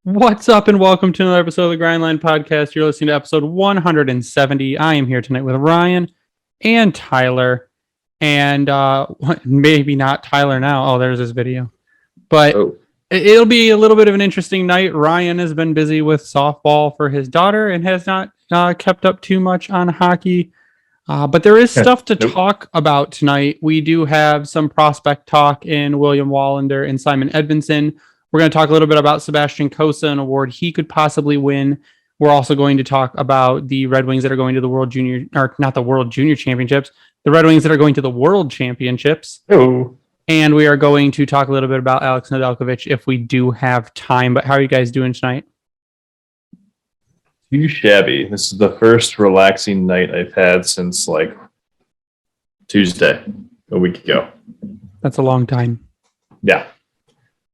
What's up, and welcome to another episode of the Grindline Podcast. You're listening to episode 170. I am here tonight with Ryan and Tyler, and maybe not Tyler now. Oh, there's this video. But it'll be a little bit of an interesting night. Ryan has been busy with softball for his daughter and has not kept up too much on hockey. But there is stuff to talk about tonight. We do have some prospect talk in William Wallander and Simon Edvinsson. We're going to talk a little bit about Sebastian Cossa, an award he could possibly win. We're also going to talk about the Red Wings that are going to the World Junior, or not the World Junior Championships, the Red Wings that are going to the World Championships. Oh. And we are going to talk a little bit about Alex Nedeljkovic if we do have time. But how are you guys doing tonight? Too shabby. This is the first relaxing night I've had since like Tuesday, a week ago. That's a long time. Yeah.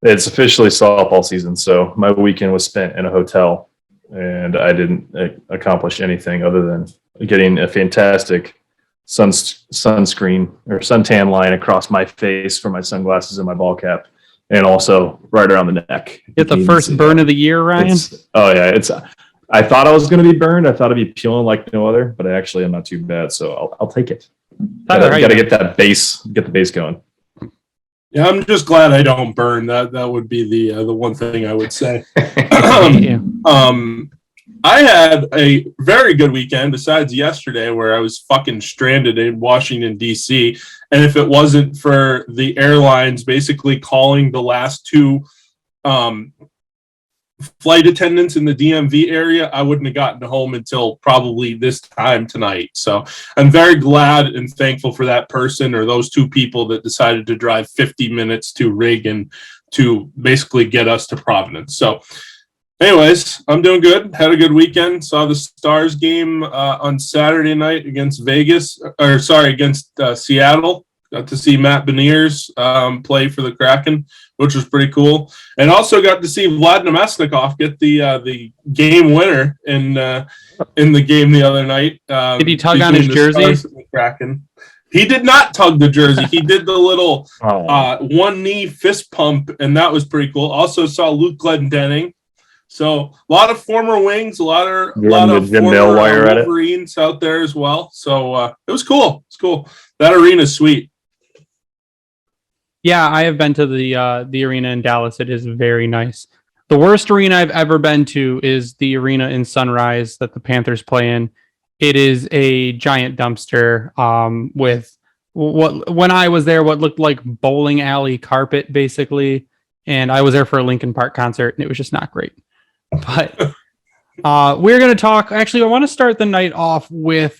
It's officially softball season, so my weekend was spent in a hotel, and I didn't accomplish anything other than getting a fantastic sunscreen or suntan line across my face for my sunglasses and my ball cap, and also right around the neck. Get the first burn of the year, Ryan? I thought I was going to be burned. I thought I'd be peeling like no other, but I actually am not too bad, so I'll take it. Tyler, got to get that base, get the base going. Yeah, I'm just glad I don't burn. That would be the one thing I would say. I had a very good weekend besides yesterday where I was fucking stranded in Washington, D.C. And if it wasn't for the airlines basically calling the last two flight attendants in the DMV area, I wouldn't have gotten home until probably this time tonight. So I'm very glad and thankful for that person or those two people that decided to drive 50 minutes to Reagan to basically get us to Providence. So anyways, I'm doing good. Had a good weekend. Saw the Stars game on Saturday night against Seattle. Got to see Matt Beniers play for the Kraken, which was pretty cool. And also got to see Vlad Namestnikov get the game winner in the game the other night. Did he tug on his jersey? Kraken. He did not tug the jersey. He did the little one knee fist pump, and that was pretty cool. Also saw Luke Glendening. So a lot of former Wings, a lot of former Wolverines out there as well. So it was cool. It's cool. That arena's sweet. Yeah, I have been to the arena in Dallas. It is very nice. The worst arena I've ever been to is the arena in Sunrise that the Panthers play in. It is a giant dumpster with when I was there, what looked like bowling alley carpet, basically. And I was there for a Linkin Park concert, and it was just not great. But we're going to talk. Actually, I want to start the night off with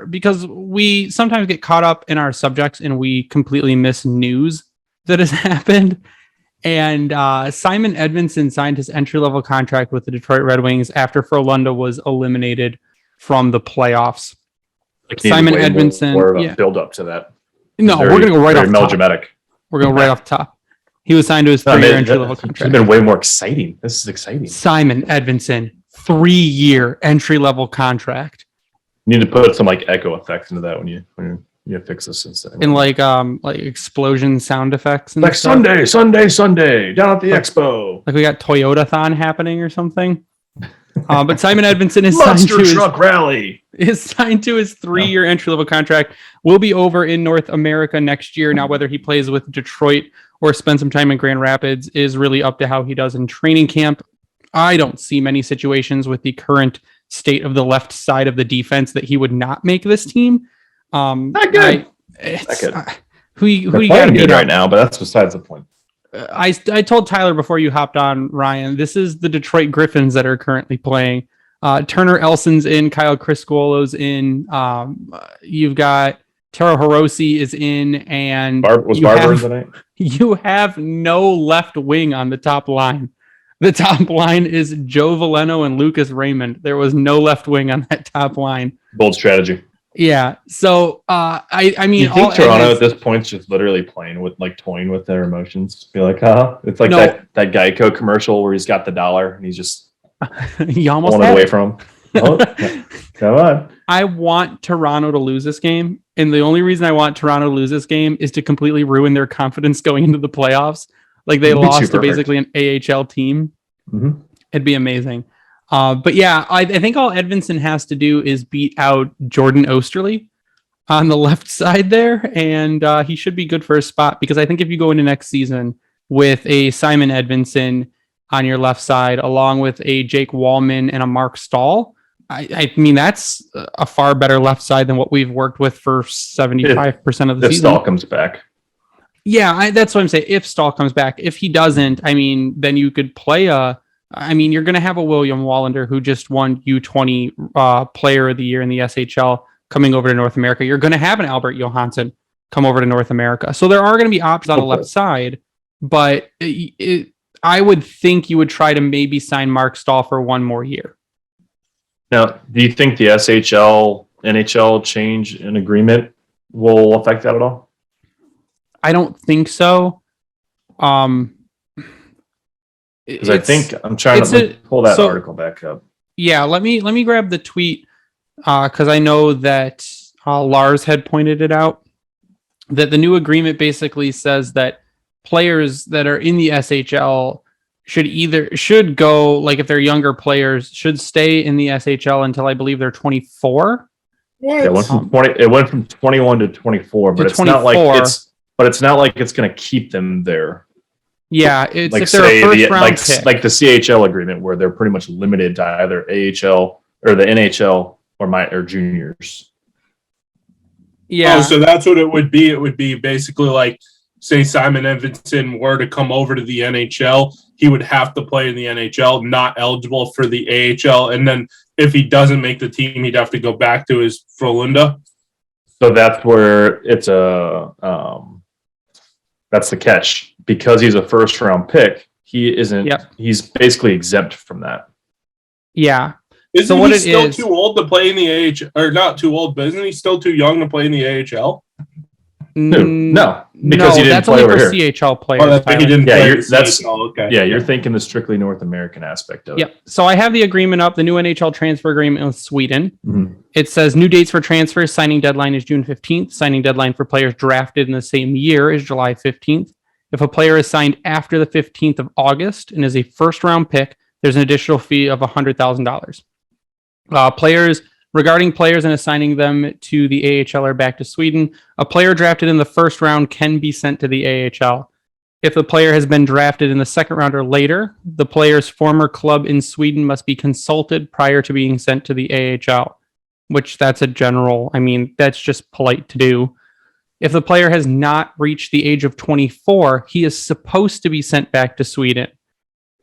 because we sometimes get caught up in our subjects and we completely miss news that has happened. And Simon Edvinsson signed his entry-level contract with the Detroit Red Wings after Frölunda was eliminated from the playoffs. Simon Edvinsson, more of a build up to that. No, we're going to go right off melodramatic. We're going right off the top. He was signed to his 3-year entry-level contract. It's been way more exciting. This is exciting. Simon Edvinsson, 3-year entry-level contract. You need to put some like echo effects into that when you fix this instead. And like explosion sound effects and like stuff. Sunday down at the expo. Like we got Toyota-thon happening or something. But Simon Edvinsson is signed to his 3-year entry-level contract. Will be over in North America next year. Now, whether he plays with Detroit or spend some time in Grand Rapids is really up to how he does in training camp. I don't see many situations with the current state of the left side of the defense that he would not make this team. Not good. Who you got good right now, but that's besides the point. I told Tyler before you hopped on, Ryan, this is the Detroit Griffins that are currently playing. Turner Elson's in, Kyle Criscuolo's in. You've got Taro Hirose is in, and Barber tonight? You have no left wing on the top line. The top line is Joe Veleno and Lucas Raymond. There was no left wing on that top line. Bold strategy. Yeah. So I mean, you think Toronto at this point is just literally toying with their emotions. Be like, it's like that Geico commercial where he's got the dollar and he's just he almost pulling it away from him. Oh, come on. I want Toronto to lose this game. And the only reason I want Toronto to lose this game is to completely ruin their confidence going into the playoffs. Like they lost to basically an AHL team. Mm-hmm. It'd be amazing. But yeah, I think all Edvinsson has to do is beat out Jordan Osterley on the left side there, and he should be good for a spot, because I think if you go into next season with a Simon Edvinsson on your left side, along with a Jake Wallman and a Mark Stahl, I mean, that's a far better left side than what we've worked with for 75% of the If season. Stahl comes back. Yeah, that's what I'm saying. If Stahl comes back, if he doesn't, I mean, then you could play you're going to have a William Wallander who just won U20 Player of the Year in the SHL coming over to North America. You're going to have an Albert Johansson come over to North America. So there are going to be options on the left side, but I would think you would try to maybe sign Mark Stahl for one more year. Now, do you think the SHL, NHL change in agreement will affect that at all? I don't think so. Because I think I'm trying to pull that article back up. Yeah, let me grab the tweet because I know that Lars had pointed it out, that the new agreement basically says that players that are in the SHL should go, like if they're younger players, should stay in the SHL until I believe they're 24. Yeah, it went from 21 to 24, but it's not like it's going to keep them there. Yeah, it's like if they're a first round pick. Like the CHL agreement, where they're pretty much limited to either AHL or the NHL or juniors. Yeah. Oh, so that's what it would be. It would be basically like, say Simon Edvinsson were to come over to the NHL, he would have to play in the NHL, not eligible for the AHL. And then if he doesn't make the team, he'd have to go back to his Frölunda. So that's where it's that's the catch. Because he's a first round pick, he isn't. Yep. He's basically exempt from that. Yeah. Isn't he still too old to play in the AHL? Or not too old, but isn't he still too young to play in the AHL? No, because he didn't play over here. CHL players. He didn't play okay. Yeah, you're thinking the strictly North American aspect of it. Yep. So I have the agreement up, the new NHL transfer agreement with Sweden. Mm-hmm. It says new dates for transfers. Signing deadline is June 15th. Signing deadline for players drafted in the same year is July 15th. If a player is signed after the 15th of August and is a first-round pick, there's an additional fee of $100,000. Regarding players and assigning them to the AHL or back to Sweden, a player drafted in the first round can be sent to the AHL. If the player has been drafted in the second round or later, the player's former club in Sweden must be consulted prior to being sent to the AHL, which that's that's just polite to do. If the player has not reached the age of 24, he is supposed to be sent back to Sweden.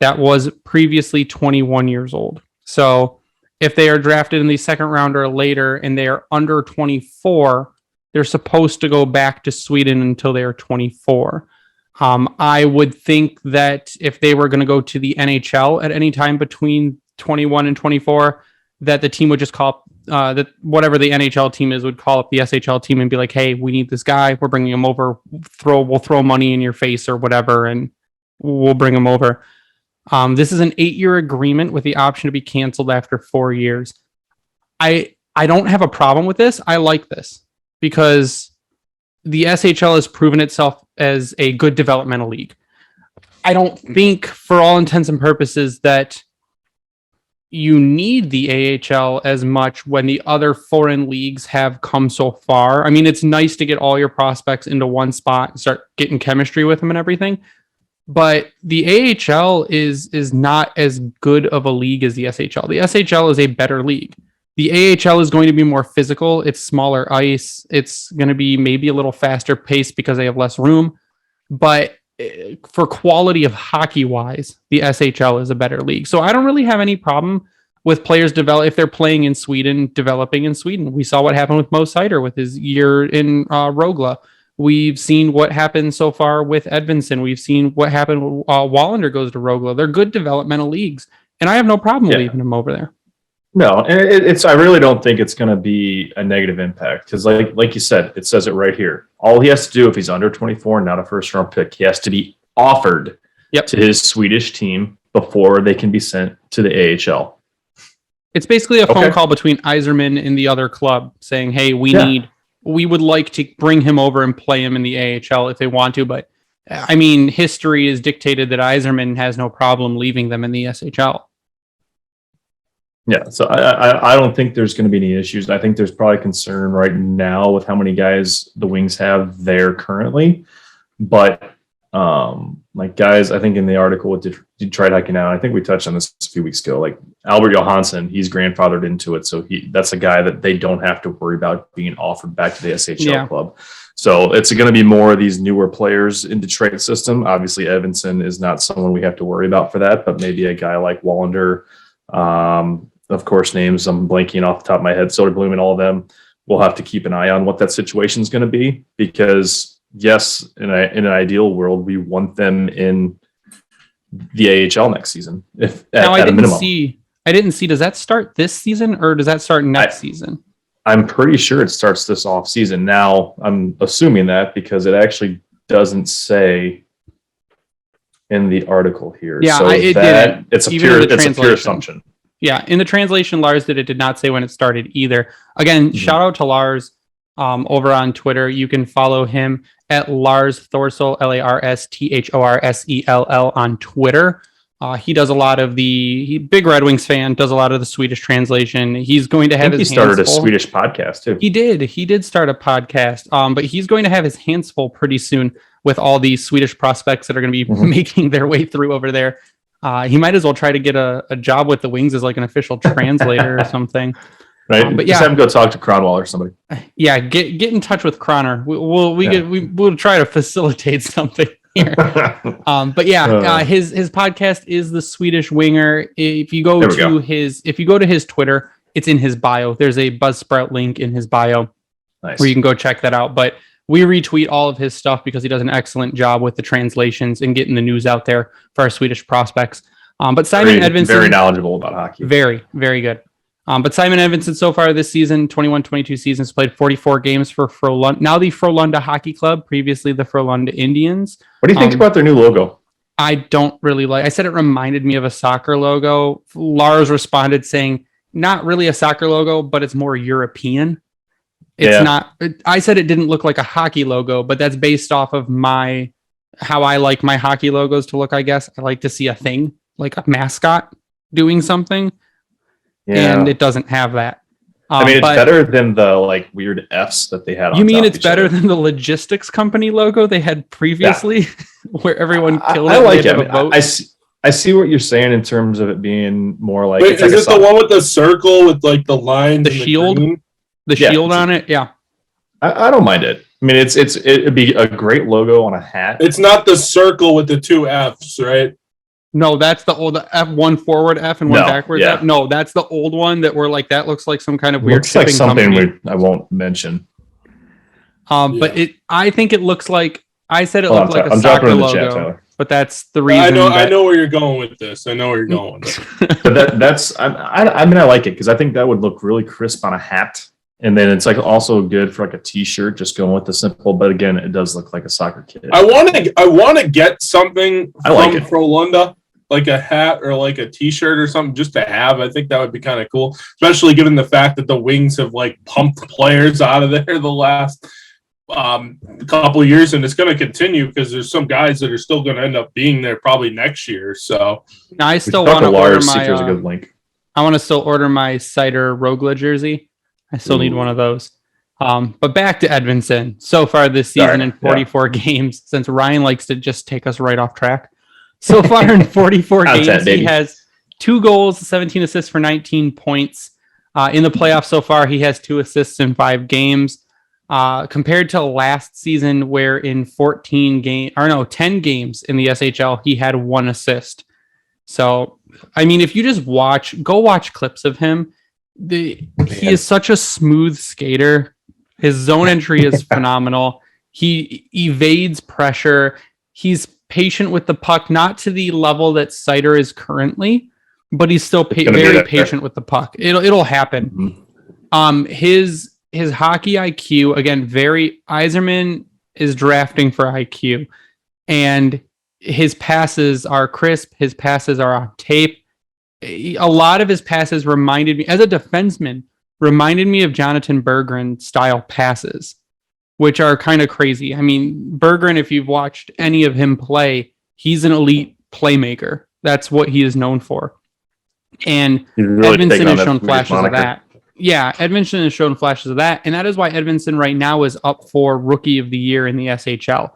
That was previously 21 years old. So if they are drafted in the second round or later and they are under 24, they're supposed to go back to Sweden until they are 24. I would think that if they were going to go to the NHL at any time between 21 and 24, that the team would just call that whatever the NHL team is would call up the SHL team and be like, hey, we need this guy. We're bringing him over. We'll throw money in your face or whatever, and we'll bring him over. This is an 8-year agreement with the option to be canceled after 4 years. I don't have a problem with this. I like this because the SHL has proven itself as a good developmental league. I don't think, for all intents and purposes, that you need the AHL as much when the other foreign leagues have come so far. I mean, it's nice to get all your prospects into one spot and start getting chemistry with them and everything. But the AHL is not as good of a league as the SHL. The SHL is a better league. The AHL is going to be more physical. It's smaller ice. It's going to be maybe a little faster paced because they have less room. But for quality of hockey-wise, the SHL is a better league. So I don't really have any problem with players if they're playing in Sweden, developing in Sweden. We saw what happened with Mo Seider with his year in Rogla. We've seen what happened so far with Edvinsson. We've seen what happened when Wallander goes to Rogla. They're good developmental leagues, and I have no problem leaving them over there. No, and I really don't think it's going to be a negative impact because, like you said, it says it right here. All he has to do if he's under 24 and not a first-round pick, he has to be offered to his Swedish team before they can be sent to the AHL. It's basically a phone call between Yzerman and the other club saying, hey, we would like to bring him over and play him in the AHL if they want to. But, I mean, history has dictated that Yzerman has no problem leaving them in the SHL. Yeah, so I don't think there's going to be any issues. I think there's probably concern right now with how many guys the Wings have there currently, but like guys, I think in the article with Detroit Hockey Now, I think we touched on this a few weeks ago. Like Albert Johansson, he's grandfathered into it, so that's a guy that they don't have to worry about being offered back to the SHL club. So it's going to be more of these newer players in Detroit system. Obviously, Edvinsson is not someone we have to worry about for that, but maybe a guy like Wallander. Of course, names I'm blanking off the top of my head, Soderblom and all of them. We'll have to keep an eye on what that situation is going to be because, yes, in an ideal world, we want them in the AHL next season. I didn't see. Does that start this season or does that start next season? I'm pretty sure it starts this off season. Now, I'm assuming that because it actually doesn't say in the article here. Yeah, so it didn't. It's a pure assumption. Yeah, in the translation, Lars did not say when it started either. Again, shout out to Lars over on Twitter. You can follow him at Lars Thorsell, LarsThorsell on Twitter. He does a lot of big Red Wings fan, does a lot of the Swedish translation. He's going to have his hands full. He started a Swedish podcast too. He did start a podcast, but he's going to have his hands full pretty soon with all these Swedish prospects that are going to be making their way through over there. He might as well try to get a job with the Wings as like an official translator or something. Right. But just have him go talk to Cronwall or somebody. Yeah. Get in touch with Croner. We'll try to facilitate something here. But yeah, his podcast is the Swedish Winger. If you go to his Twitter, it's in his bio. There's a Buzzsprout link in his bio where you can go check that out. But we retweet all of his stuff because he does an excellent job with the translations and getting the news out there for our Swedish prospects. But Simon Edvinsson, very knowledgeable about hockey. Very, very good. But Simon Edvinsson so far this season, 21-22 seasons, played 44 games for Frölunda. Now the Frölunda Hockey Club, previously the Frölunda Indians. What do you think about their new logo? I don't really like. I said it reminded me of a soccer logo. Lars responded saying, not really a soccer logo, but it's more European. It's not. I said it didn't look like a hockey logo, but that's based off of how I like my hockey logos to look. I guess I like to see a thing like a mascot doing something, and it doesn't have that. I mean, it's better than the like weird Fs that they had. On you mean it's better than the logistics company logo they had previously, where everyone killed it? I like it. I see what you're saying in terms of it being more like. Wait, is it the one with the circle with like the line, the shield? The shield on it, yeah. I don't mind it. I mean, it'd be a great logo on a hat. It's not the circle with the two Fs, right? No, that's the old F, one forward F and one backwards F. No, that's the old one that we're like, that looks like some kind of weird looks like something I won't mention. But I think it looks like, I said it looked like a soccer logo. Chat, but that's the reason. I know where you're going with this. I know where you're going. But I mean, I like it because I think that would look really crisp on a hat. And then it's like also good for like a T-shirt, just going with the simple. But again, it does look like a soccer kit. I want to get something from Frölunda, like a hat or like a T-shirt or something, just to have. I think that would be kind of cool, especially given the fact that the Wings have like pumped players out of there the last couple of years, and it's going to continue because there's some guys that are still going to end up being there probably next year. So I still want to order my. There's a good link. I want to still order my Cider Rogla jersey. I still need one of those. But back to Edvinsson. So far this season in 44 games, since Ryan likes to just take us right off track. So far in 44 games, he has 2 goals, 17 assists for 19 points. In the playoffs so far, he has 2 assists in 5 games. Compared to last season, where in 10 games in the SHL, he had 1 assist. So, I mean, if you just go watch clips of him, he is such a smooth skater. His zone entry is phenomenal. He evades pressure. He's patient with the puck, not to the level that Cider is currently, but he's still very patient with the puck. It'll happen. Mm-hmm. His hockey IQ, again, Yzerman is drafting for IQ, and his passes are crisp. His passes are on tape. A lot of his passes reminded me, as a defenseman, of Jonathan Berggren style passes, which are kind of crazy. I mean, Berggren, if you've watched any of him play, he's an elite playmaker. That's what he is known for. And He's really Edvinsson taking on has shown that flashes of moniker. that. Yeah, Edvinsson has shown flashes of that. And that is why Edvinsson right now is up for Rookie of the Year in the SHL.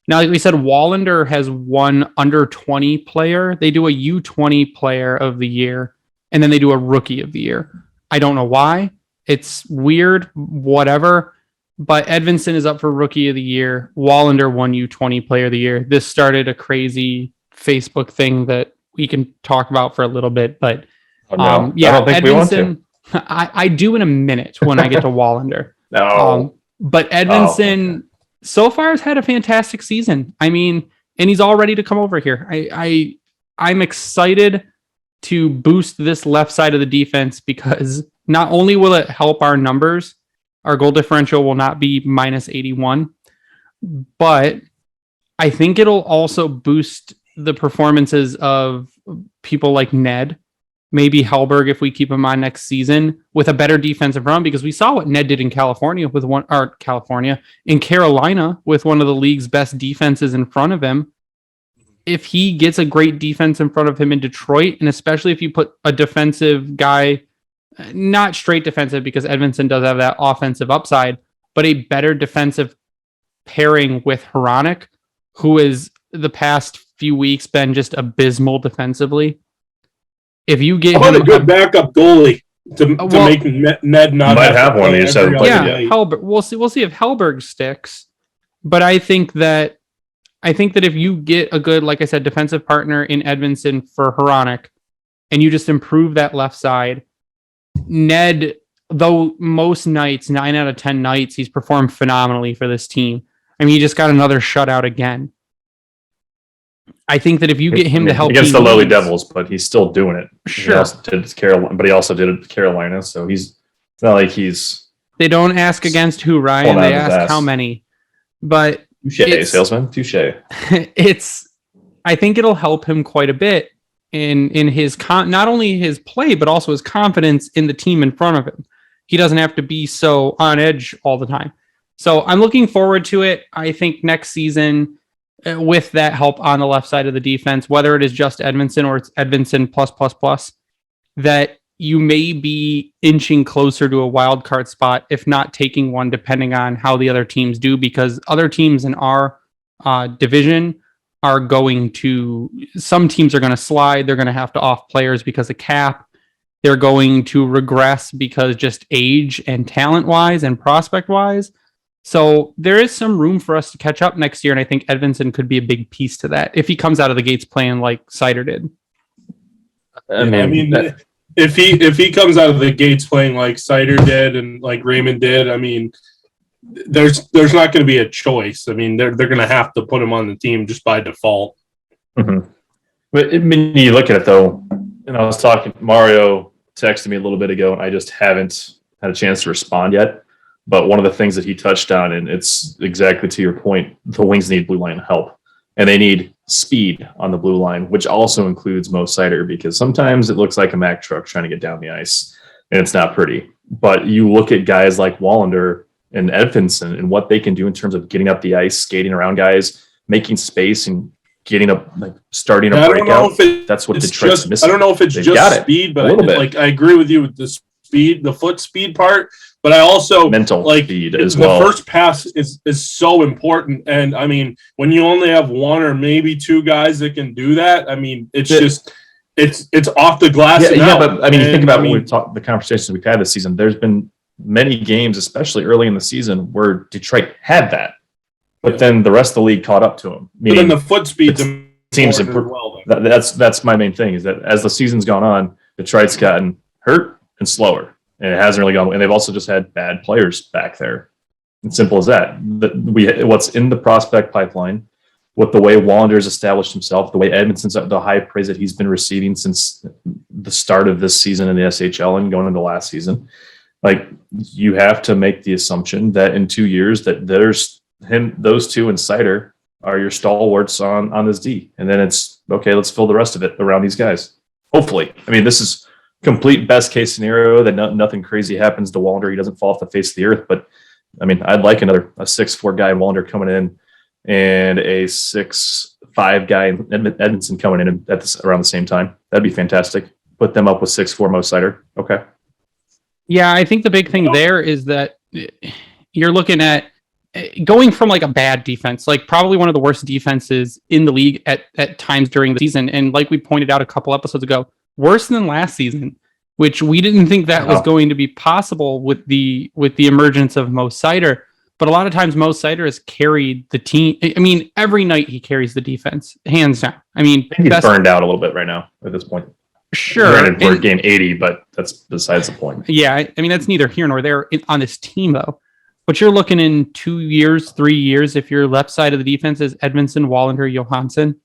Now, like we said, Wallander has one under 20 player. They do a U20 player of the year, and then they do a Rookie of the Year. I don't know why. It's weird, whatever. But Edvinsson is up for Rookie of the Year. Wallander won U20 player of the year. This started a crazy Facebook thing that we can talk about for a little bit, but Oh, no. yeah, I don't think we want to. I do in a minute when I get to Wallander. No. But Edvinsson so far has had a fantastic season. I mean, and he's all ready to come over here. I'm excited to boost this left side of the defense because not only will it help our numbers, our goal differential will not be minus 81, but I think it'll also boost the performances of people like Ned, maybe Hellberg if we keep him on next season with a better defensive run, because we saw what Ned did in Carolina with one of the league's best defenses in front of him. If he gets a great defense in front of him in Detroit, and especially if you put a defensive guy, not straight defensive because Edvinsson does have that offensive upside, but a better defensive pairing with Hronek, who is the past few weeks been just abysmal defensively. If you get him a good backup goalie to make Ned not might have one. You said, Hellberg. We'll see if Hellberg sticks. But I think that if you get a good, like I said, defensive partner in Edvinsson for Hronek, and you just improve that left side, Ned, though most nights, 9 out of 10 nights, he's performed phenomenally for this team. I mean, he just got another shutout again. I think that if you get him to help against the lowly Devils, but he's still doing it. Sure. He also did Carolina, but he also did it to Carolina, so it's not like he's. They don't ask against who, Ryan. They ask how many. But touche, salesman. Touche. I think it'll help him quite a bit in his not only his play but also his confidence in the team in front of him. He doesn't have to be so on edge all the time. So I'm looking forward to it. I think next season, with that help on the left side of the defense, whether it is just Edvinsson or it's Edvinsson plus, that you may be inching closer to a wild card spot, if not taking one, depending on how the other teams do, because other teams in our division are some teams are going to slide. They're going to have to off players because of cap. They're going to regress because just age and talent wise and prospect wise. So there is some room for us to catch up next year, and I think Edvinsson could be a big piece to that if he comes out of the gates playing like Seider did. I mean, if he comes out of the gates playing like Seider did and like Raymond did, I mean, there's not going to be a choice. I mean, they're going to have to put him on the team just by default. Mm-hmm. But I mean, you look at it though, and I was talking. Mario texted me a little bit ago, and I just haven't had a chance to respond yet. But one of the things that he touched on, and it's exactly to your point, the Wings need blue line help. And they need speed on the blue line, which also includes Mo Seider, because sometimes it looks like a Mack truck trying to get down the ice, and it's not pretty. But you look at guys like Wallander and Edvinsson and what they can do in terms of getting up the ice, skating around guys, making space, and getting up, like starting a breakout. That's what Detroit's missing. I don't know if it's just speed, but I agree with you with the speed, the foot speed part. But I also mental speed as well. The first pass is so important, and I mean, when you only have one or maybe two guys that can do that, I mean, it's off the glass. Yeah, but I mean, you think about when we've talked, the conversations we've had this season. There's been many games, especially early in the season, where Detroit had that, but then the rest of the league caught up to them. But then the foot speed seems well. That's my main thing, is that as the season's gone on, Detroit's gotten hurt and slower. And it hasn't really gone. And they've also just had bad players back there. It's simple as that. What's in the prospect pipeline, with the way Wallinder's established himself, the way Edmondson's, the high praise that he's been receiving since the start of this season in the SHL and going into last season, like, you have to make the assumption that in 2 years that those two and Seider are your stalwarts on this D. And then it's okay, let's fill the rest of it around these guys. Hopefully. I mean, this is complete best case scenario that nothing crazy happens to Wallander. He doesn't fall off the face of the earth. But I mean, I'd like a 6'4" guy in Wallander coming in and a 6'5" guy in Edvinsson coming in around the same time. That'd be fantastic. put them up with 6-4 Mo Seider. Okay. Yeah, I think the big thing there is that you're looking at going from like a bad defense, like probably one of the worst defenses in the league at times during the season. And like we pointed out a couple episodes ago, worse than last season, which we didn't think that was going to be possible with the emergence of Mo Seider. But a lot of times Mo Seider has carried the team. I mean, every night he carries the defense, hands down. I mean, he's burned out a little bit right now at this point. Sure. Granted, we're game 80, but that's besides the point. Yeah, I mean, that's neither here nor there on this team, though. But you're looking in 2 years, 3 years, if your left side of the defense is Edvinsson, Wallander, Johansson.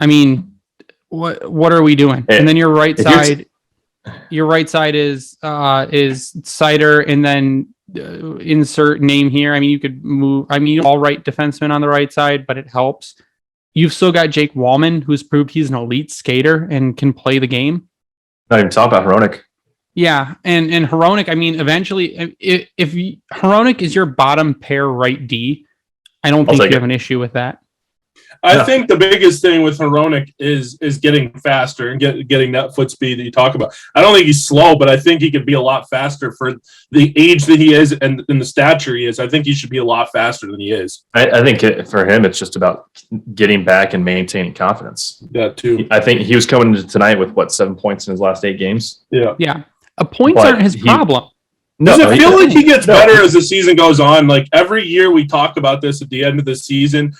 I mean, what are we doing? And then your right side is Seider, and then insert name here. I mean, you could move. I mean, all right defenseman on the right side, but it helps. You've still got Jake Wallman, who's proved he's an elite skater and can play the game. Not even talk about Hronek. Yeah, and Hronek, I mean, eventually, if Hronek is your bottom pair right D, I don't think you have an issue with that. I think the biggest thing with Hronek is getting faster and getting that foot speed that you talk about. I don't think he's slow, but I think he could be a lot faster for the age that he is and the stature he is. I think he should be a lot faster than he is. I think for him, it's just about getting back and maintaining confidence. Yeah, too. I think he was coming into tonight with 7 points in his last 8 games. Yeah. Points aren't his problem. Does it feel like he gets better as the season goes on? Like every year we talk about this at the end of the season.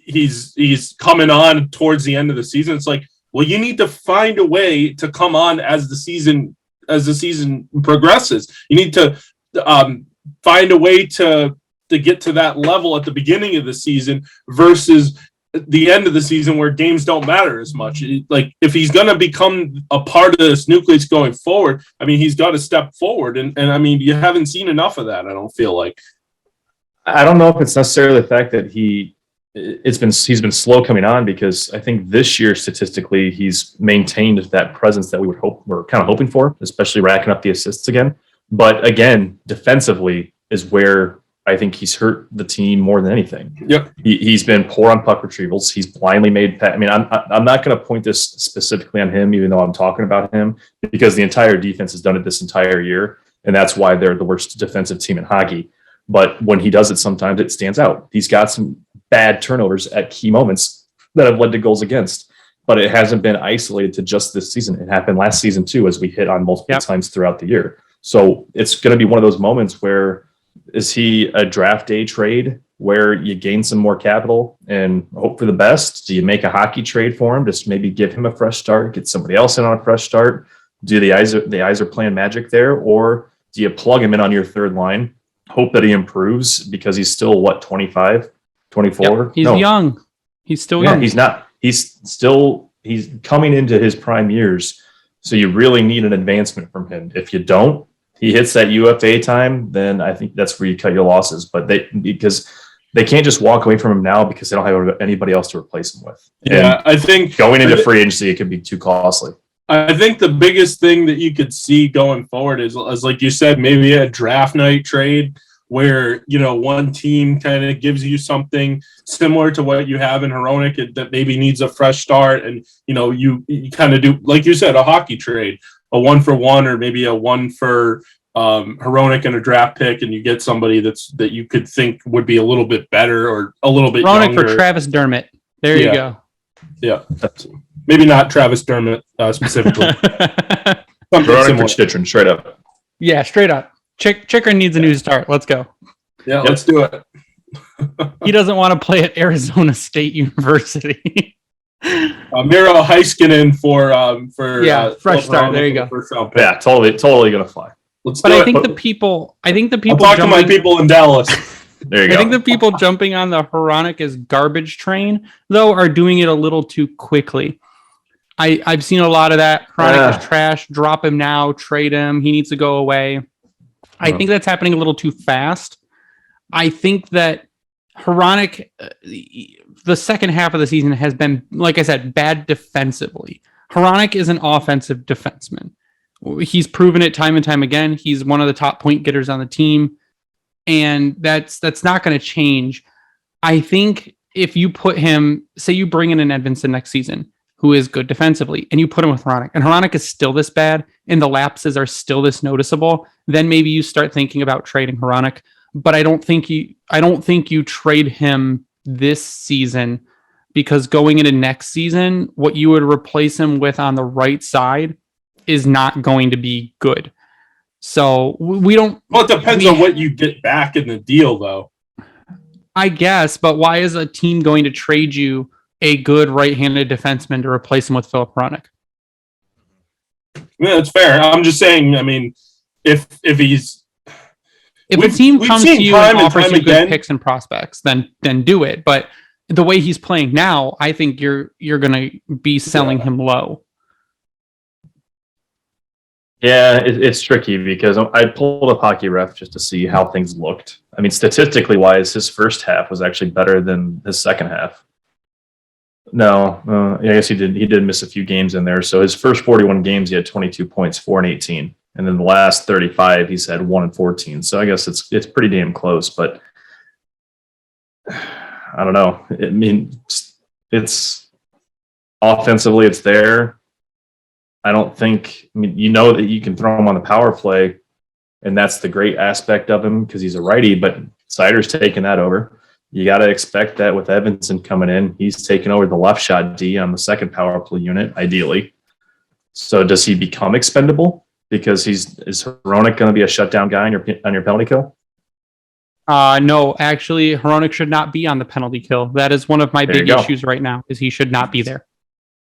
He's coming on towards the end of the season. It's like, well, you need to find a way to come on as the season progresses. You need to find a way to get to that level at the beginning of the season versus the end of the season where games don't matter as much. Like if he's going to become a part of this nucleus going forward, I mean, he's got to step forward. And I mean, you haven't seen enough of that. I don't feel like. I don't know if it's necessarily the fact that he's been slow coming on, because I think this year statistically he's maintained that presence that we're kind of hoping for, especially racking up the assists again. But again, defensively is where I think he's hurt the team more than anything. Yep. He's been poor on puck retrievals. He's blindly made. I mean, I'm not going to point this specifically on him, even though I'm talking about him, because the entire defense has done it this entire year, and that's why they're the worst defensive team in hockey. But when he does it, sometimes it stands out. He's got some bad turnovers at key moments that have led to goals against, but it hasn't been isolated to just this season. It happened last season too, as we hit on multiple times throughout the year. So it's going to be one of those moments where, is he a draft day trade where you gain some more capital and hope for the best? Do you make a hockey trade for him? Just maybe give him a fresh start, get somebody else in on a fresh start? Do the eyes are playing magic there? Or do you plug him in on your third line, hope that he improves, because he's still 25, 24? Yep. He's young. He's still young. He's not. He's coming into his prime years. So you really need an advancement from him. If you don't, he hits that UFA time, then I think that's where you cut your losses. But because they can't just walk away from him now because they don't have anybody else to replace him with. Yeah, I think going into free agency, it could be too costly. I think the biggest thing that you could see going forward is like you said, maybe a draft night trade where, one team kind of gives you something similar to what you have in Hronek that maybe needs a fresh start. And, you kind of do, like you said, a hockey trade, a 1-for-1, or maybe a 1 for Hronek and a draft pick, and you get somebody that you could think would be a little bit better or a little bit Hronek for Travis Dermott. There you go. Yeah. Maybe not Travis Dermott specifically. Hronek for Chitrin, straight up. Yeah, straight up. Chikrin needs a new start. Let's go. Yeah, let's do it. He doesn't want to play at Arizona State University. Miro Heiskanen for fresh start. There you go. Yeah, totally gonna fly. I think the people. I'll talk to my people in Dallas. There you go. I think the people jumping on the Hronek as garbage train, though, are doing it a little too quickly. I've seen a lot of that. Hronek is trash. Drop him now. Trade him. He needs to go away. I think that's happening a little too fast. I think that Hronek, the second half of the season has been, like I said, bad defensively. Hronek is an offensive defenseman. He's proven it time and time again. He's one of the top point getters on the team, and that's not going to change. I think if you put him, say you bring in an Edvinsson next season, who is good defensively, and you put him with Hronek, and Hronek is still this bad, and the lapses are still this noticeable, then maybe you start thinking about trading Hronek. But I don't think you trade him this season, because going into next season, what you would replace him with on the right side is not going to be good. So we don't. Well, it depends on what you get back in the deal, though. I guess, but why is a team going to trade you a good right-handed defenseman to replace him with Philip Hronek? Yeah, that's fair. I'm just saying. I mean, if a team comes to you and offers you good picks and prospects, then do it. But the way he's playing now, I think you're going to be selling him low. Yeah, it's tricky because I pulled up Hockey Ref just to see how things looked. I mean, statistically wise, his first half was actually better than his second half. No, I guess he did miss a few games in there. So his first 41 games, he had 22 points, 4 and 18. And then the last 35, he's had 1 and 14. So I guess it's pretty damn close. But I don't know. I mean, it's offensively, it's there. I don't think, I mean, you know that you can throw him on the power play, and that's the great aspect of him because he's a righty, but Seider's taking that over. You got to expect that with Edvinsson coming in. He's taking over the left shot D on the second power play unit, ideally. So does he become expendable? Because is Hronek going to be a shutdown guy on your penalty kill? No, actually, Hronek should not be on the penalty kill. That is one of my big issues right now, is he should not be there.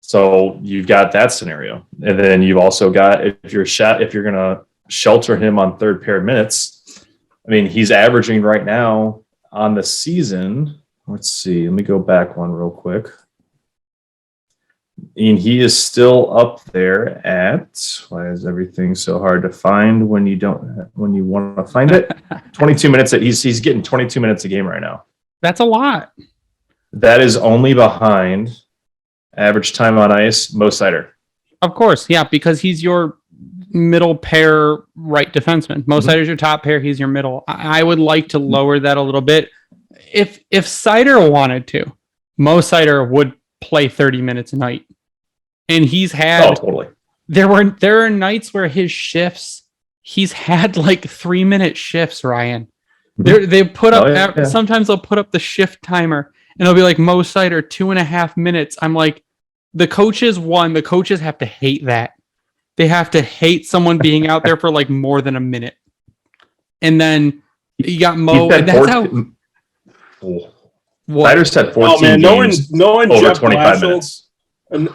So you've got that scenario. And then you've also got, if you're going to shelter him on third pair minutes, I mean, he's averaging right now on the season. Let's see. Let me go back one real quick. And he is still up there at, why is everything so hard to find when you want to find it? 22 minutes. He's getting 22 minutes a game right now. That's a lot. That is only behind average time on ice, Mo Seider. Of course, yeah, because he's your middle pair right defenseman. Mo Seider's your top pair, he's your middle. I would like to lower that a little bit. If Seider wanted to, Mo Seider would play 30 minutes a night. And he's had totally. There are nights where his shifts, he's had like 3-minute shifts, Ryan. They put up sometimes they'll put up the shift timer and it'll be like Mo Seider 2.5 minutes. I'm like, the coaches have to hate that. They have to hate someone being out there for like more than a minute. And then you got Mo, and that's how. Seider's had 14 games over Jeff 25 minutes.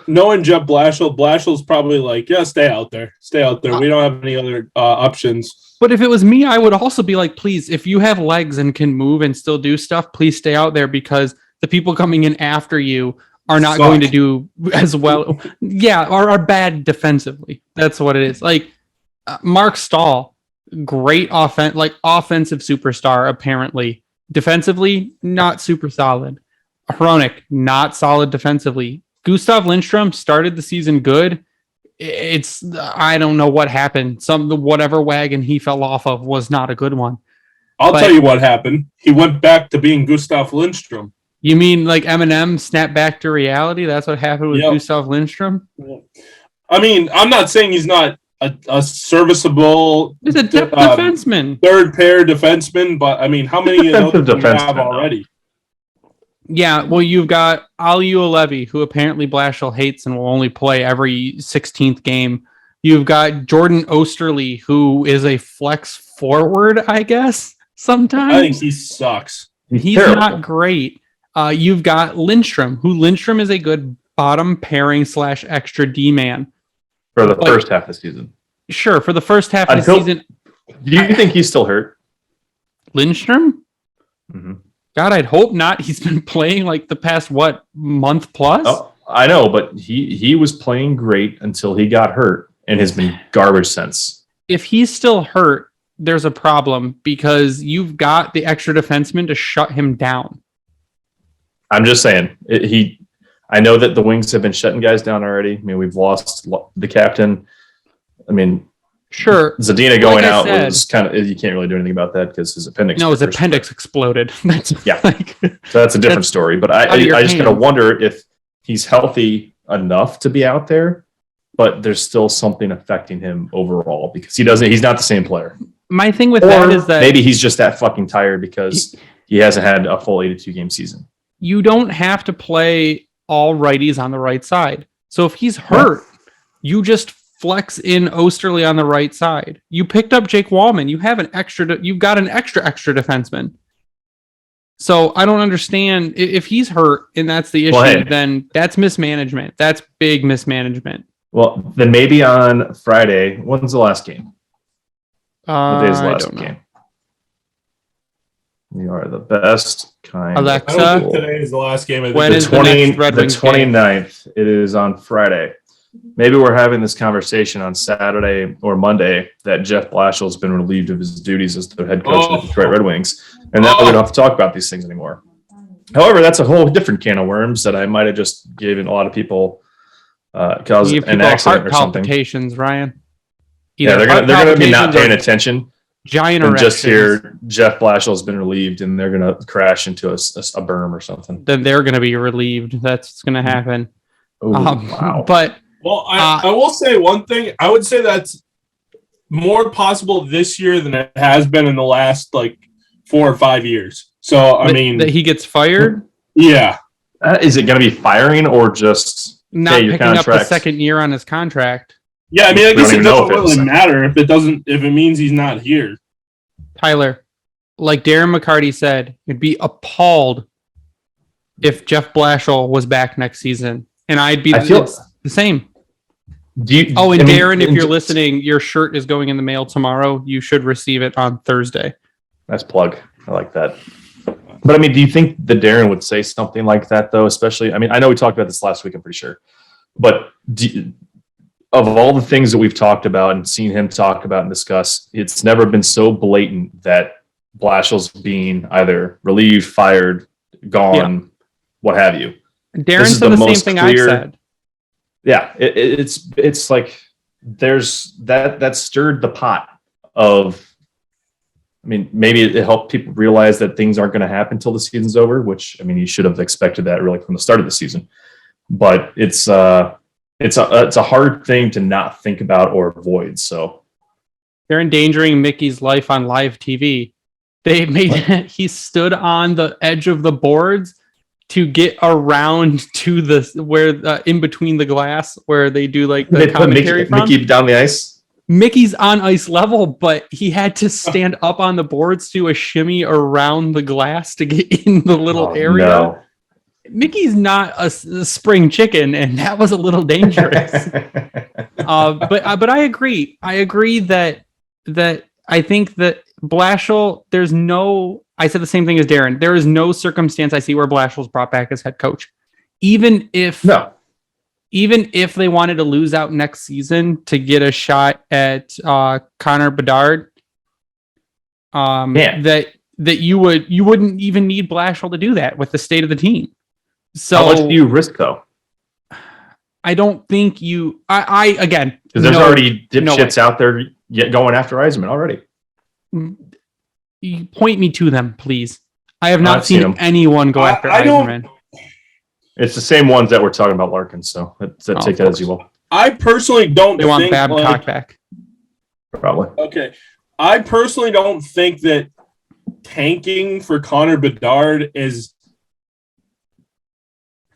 Knowing Jeff Blashill's probably like, yeah, stay out there. We don't have any other options. But if it was me, I would also be like, please, if you have legs and can move and still do stuff, please stay out there because the people coming in after you are not going to do as well. Yeah, or are bad defensively. That's what it is. Like Mark Stahl, great offensive superstar, apparently. Defensively, not super solid. Hronek, not solid defensively. Gustav Lindstrom started the season good. I don't know what happened. Whatever wagon he fell off of was not a good one. I'll tell you what happened. He went back to being Gustav Lindstrom. You mean like Eminem snapped back to reality? That's what happened with Gustav Lindstrom? I mean, I'm not saying he's not a serviceable He's a defenseman. Third pair defenseman, but I mean, how many of those do you have already? Yeah, well, you've got Ali Ulevi, who apparently Blashill hates and will only play every 16th game. You've got Jordan Osterley, who is a flex forward, I guess, sometimes. I think he sucks. He's not great. You've got Lindstrom, Lindstrom is a good bottom pairing / extra D man. For the first half of the season. Sure, for the first half of the season. Do you think he's still hurt? Lindstrom? Mm-hmm. God, I'd hope not. He's been playing like the past, month plus? Oh, I know, but he was playing great until he got hurt and has been garbage since. If he's still hurt, there's a problem because you've got the extra defenseman to shut him down. I'm just saying, I know that the Wings have been shutting guys down already. I mean, we've lost the captain. I mean, sure. Zadina going out was kind of, you can't really do anything about that because his appendix. No, his appendix exploded. So that's a different story. But I just kind of wonder if he's healthy enough to be out there, but there's still something affecting him overall because he's not the same player. My thing with that is that maybe he's just that fucking tired because he hasn't had a full 82 game season. You don't have to play all righties on the right side. So if he's hurt, you just flex in Osterley on the right side. You picked up Jake Wallman. You've got an extra defenseman. So I don't understand if he's hurt and that's the issue, then that's mismanagement. That's big mismanagement. Well, then maybe on Friday, when's the last game? What day is the last game? We are the best kind. Alexa, I don't think today is the last game. When is the next Red Wings the 29th. It is on Friday. Maybe we're having this conversation on Saturday or Monday that Jeff Blashill has been relieved of his duties as the head coach of the Detroit Red Wings, and that we don't have to talk about these things anymore. However, that's a whole different can of worms that I might have just given a lot of people caused an accident or something. Palpitations, Ryan. They're gonna be not paying attention. Giant and erections. Just hear Jeff Blashill has been relieved, and they're gonna crash into a berm or something. Then they're gonna be relieved. That's what's gonna happen. Ooh, wow. But I will say one thing. I would say that's more possible this year than it has been in the last 4 or 5 years. So I mean, that he gets fired. Yeah. Is it going to be firing or just not picking up the second year on his contract? Yeah, I mean, I guess it doesn't really matter if it means he's not here. Tyler, like Darren McCarty said, you'd be appalled if Jeff Blashill was back next season, and I'd be the same. Darren, if you're listening, your shirt is going in the mail tomorrow. You should receive it on Thursday. Nice plug. I like that. But I mean, do you think that Darren would say something like that, though? Especially, I mean, I know we talked about this last week, I'm pretty sure. But of all the things that we've talked about and seen him talk about and discuss, it's never been so blatant that Blashill's being either relieved, fired, gone, what have you. Darren said the same thing I said. Yeah, it's like there's that stirred the pot of. I mean, maybe it helped people realize that things aren't going to happen until the season's over, which, I mean, you should have expected that really from the start of the season. But it's a hard thing to not think about or avoid. So they're endangering Mickey's life on live TV. They he stood on the edge of the boards to get around to in between the glass where they do the commentary from. Mickey down the ice. Mickey's on ice level, but he had to stand up on the boards to a shimmy around the glass to get in the little area. No. Mickey's not a spring chicken, and that was a little dangerous. But I agree. I agree that I think that Blashill, I said the same thing as Darren. There is no circumstance I see where Blashill's brought back as head coach. Even if they wanted to lose out next season to get a shot at Connor Bedard, that you wouldn't even need Blashill to do that with the state of the team. So how much do you risk though? I don't think again, because there's already dipshits out there going after Yzerman already. You point me to them, please. I have not seen anyone go after Yzerman. It's the same ones that we're talking about Larkin, so take that as you will. I personally don't think... They want Babcock back. Probably. Okay. I personally don't think that tanking for Connor Bedard is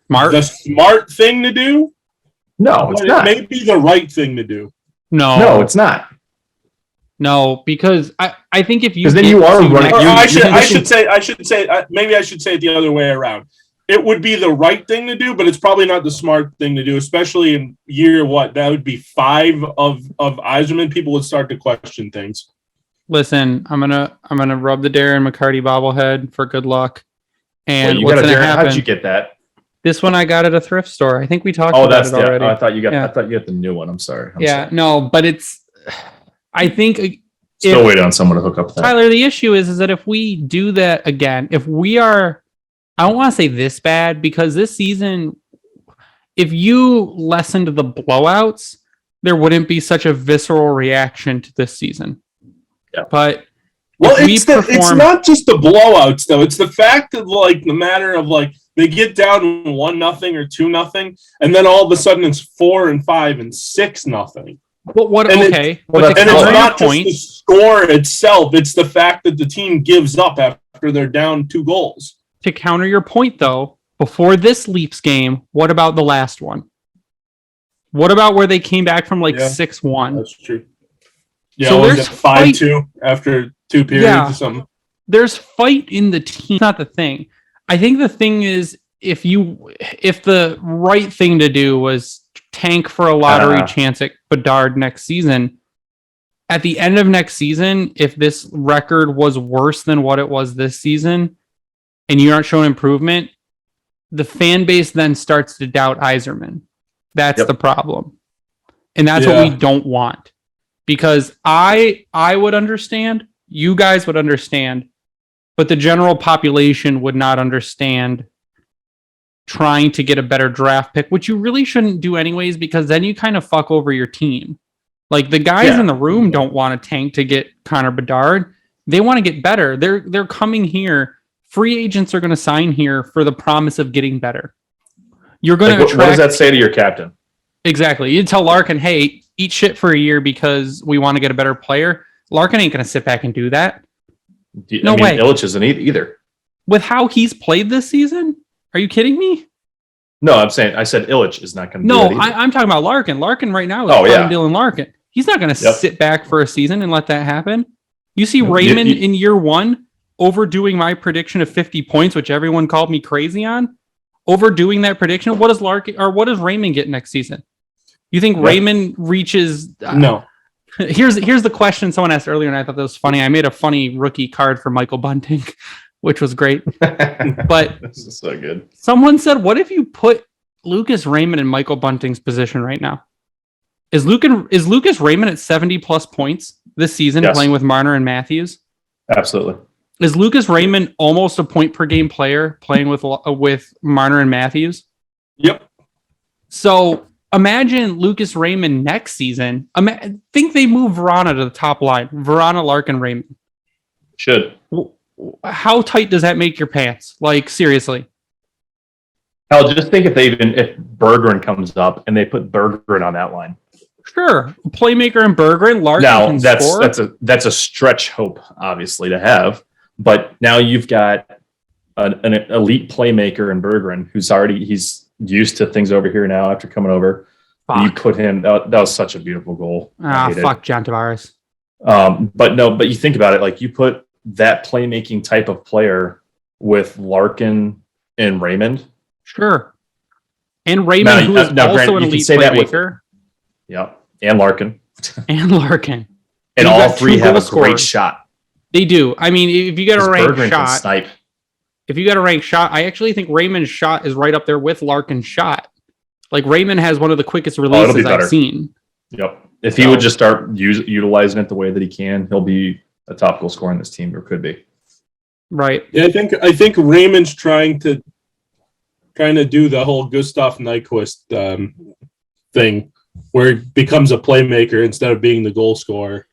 the smart thing to do. No, it's not. It may be the right thing to do. No, it's not. No, because I think if you... Because then you are running... I should say it the other way around. It would be the right thing to do, but it's probably not the smart thing to do, especially in year that would be 5 of Yzerman. People would start to question things. Listen, I'm gonna rub the Darren McCarty bobblehead for good luck. And what's gonna happen? How'd you get that? This one I got at a thrift store. I think we talked about it already. I thought you got the new one. I'm sorry. No, but it's. I think still waiting on someone to hook up. Tyler, the issue is that if we do that again, if we are. I don't want to say this bad because this season, if you lessened the blowouts, there wouldn't be such a visceral reaction to this season. Yeah. But it's not just the blowouts though. It's the fact of the matter of They get down 1-0 or 2-0, and then all of a sudden it's 4-5 and 6-0. But what? And okay, and it's not just the score itself; it's the fact that the team gives up after they're down 2 goals. To counter your point, though, before this Leafs game, what about the last one? What about where they came back from 6-1? That's true. Yeah, so there's 5-2 after 2 periods or something. There's fight in the team. It's not the thing. I think the thing is, if the right thing to do was tank for a lottery chance at Bedard next season, at the end of next season, if this record was worse than what it was this season, and you aren't showing improvement, the fan base then starts to doubt Yzerman. That's the problem. And that's what we don't want. Because I would understand, you guys would understand, but the general population would not understand trying to get a better draft pick, which you really shouldn't do anyways, because then you kind of fuck over your team. Like, the guys in the room don't want to tank to get Connor Bedard. They want to get better. They're coming here. Free agents are going to sign here for the promise of getting better. You're going to attract... What does that say to your captain? Exactly. You tell Larkin, hey, eat shit for a year because we want to get a better player. Larkin ain't going to sit back and do that. No way. Illich isn't either. With how he's played this season? Are you kidding me? No, I said Illich is not going to do that either. I'm talking about Larkin. Larkin right now is Dylan Larkin. He's not going to sit back for a season and let that happen. You see Raymond in year 1 overdoing my prediction of 50 points, which everyone called me crazy on. Overdoing that prediction. What does Raymond get next season? You think Raymond reaches... No. Here's the question someone asked earlier, and I thought that was funny. I made a funny rookie card for Michael Bunting, which was great. But this is so good. Someone said, what if you put Lucas Raymond in Michael Bunting's position right now? Is Lucas Raymond at 70 plus points this season playing with Marner and Matthews? Absolutely. Is Lucas Raymond almost a point per game player playing with Marner and Matthews? Yep. So imagine Lucas Raymond next season. Think they move Verana to the top line. Verana, Larkin, Raymond. Should. How tight does that make your pants? Like, seriously. Hell, just think if Berggren comes up and they put Berggren on that line. Sure. Playmaker and Berggren, Larkin can score. That's a stretch hope, obviously, to have. But now you've got an elite playmaker in Berggren he's used to things over here now after coming over. Fuck. You put him, that was such a beautiful goal. Fuck John Tavares. But you think about it, like you put that playmaking type of player with Larkin and Raymond. Sure. And Raymond, who is also an elite playmaker. And Larkin. And Larkin. And all three have a great shot. They do. I mean, if you get a ranked shot, I actually think Raymond's shot is right up there with Larkin's shot. Like, Raymond has one of the quickest releases I've seen. Yep. If he would just start utilizing it the way that he can, he'll be a top goal scorer in this team, or could be. Right. Yeah, I think Raymond's trying to do the whole Gustav Nyquist thing, where he becomes a playmaker instead of being the goal scorer.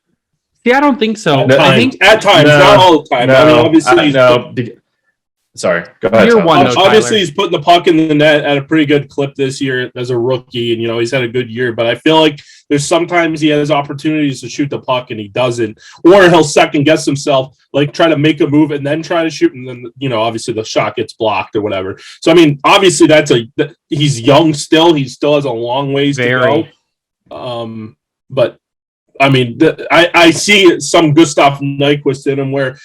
See, I don't think so. At times, not all the time. Obviously, sorry, go ahead. Obviously, he's putting the puck in the net at a pretty good clip this year as a rookie, and he's had a good year. But I feel like there's sometimes he has opportunities to shoot the puck and he doesn't, or he'll second guess himself, like try to make a move and then try to shoot, and then obviously the shot gets blocked or whatever. So I mean, obviously he's young still. He still has a long ways to go. But I mean, I see some Gustav Nyquist in him where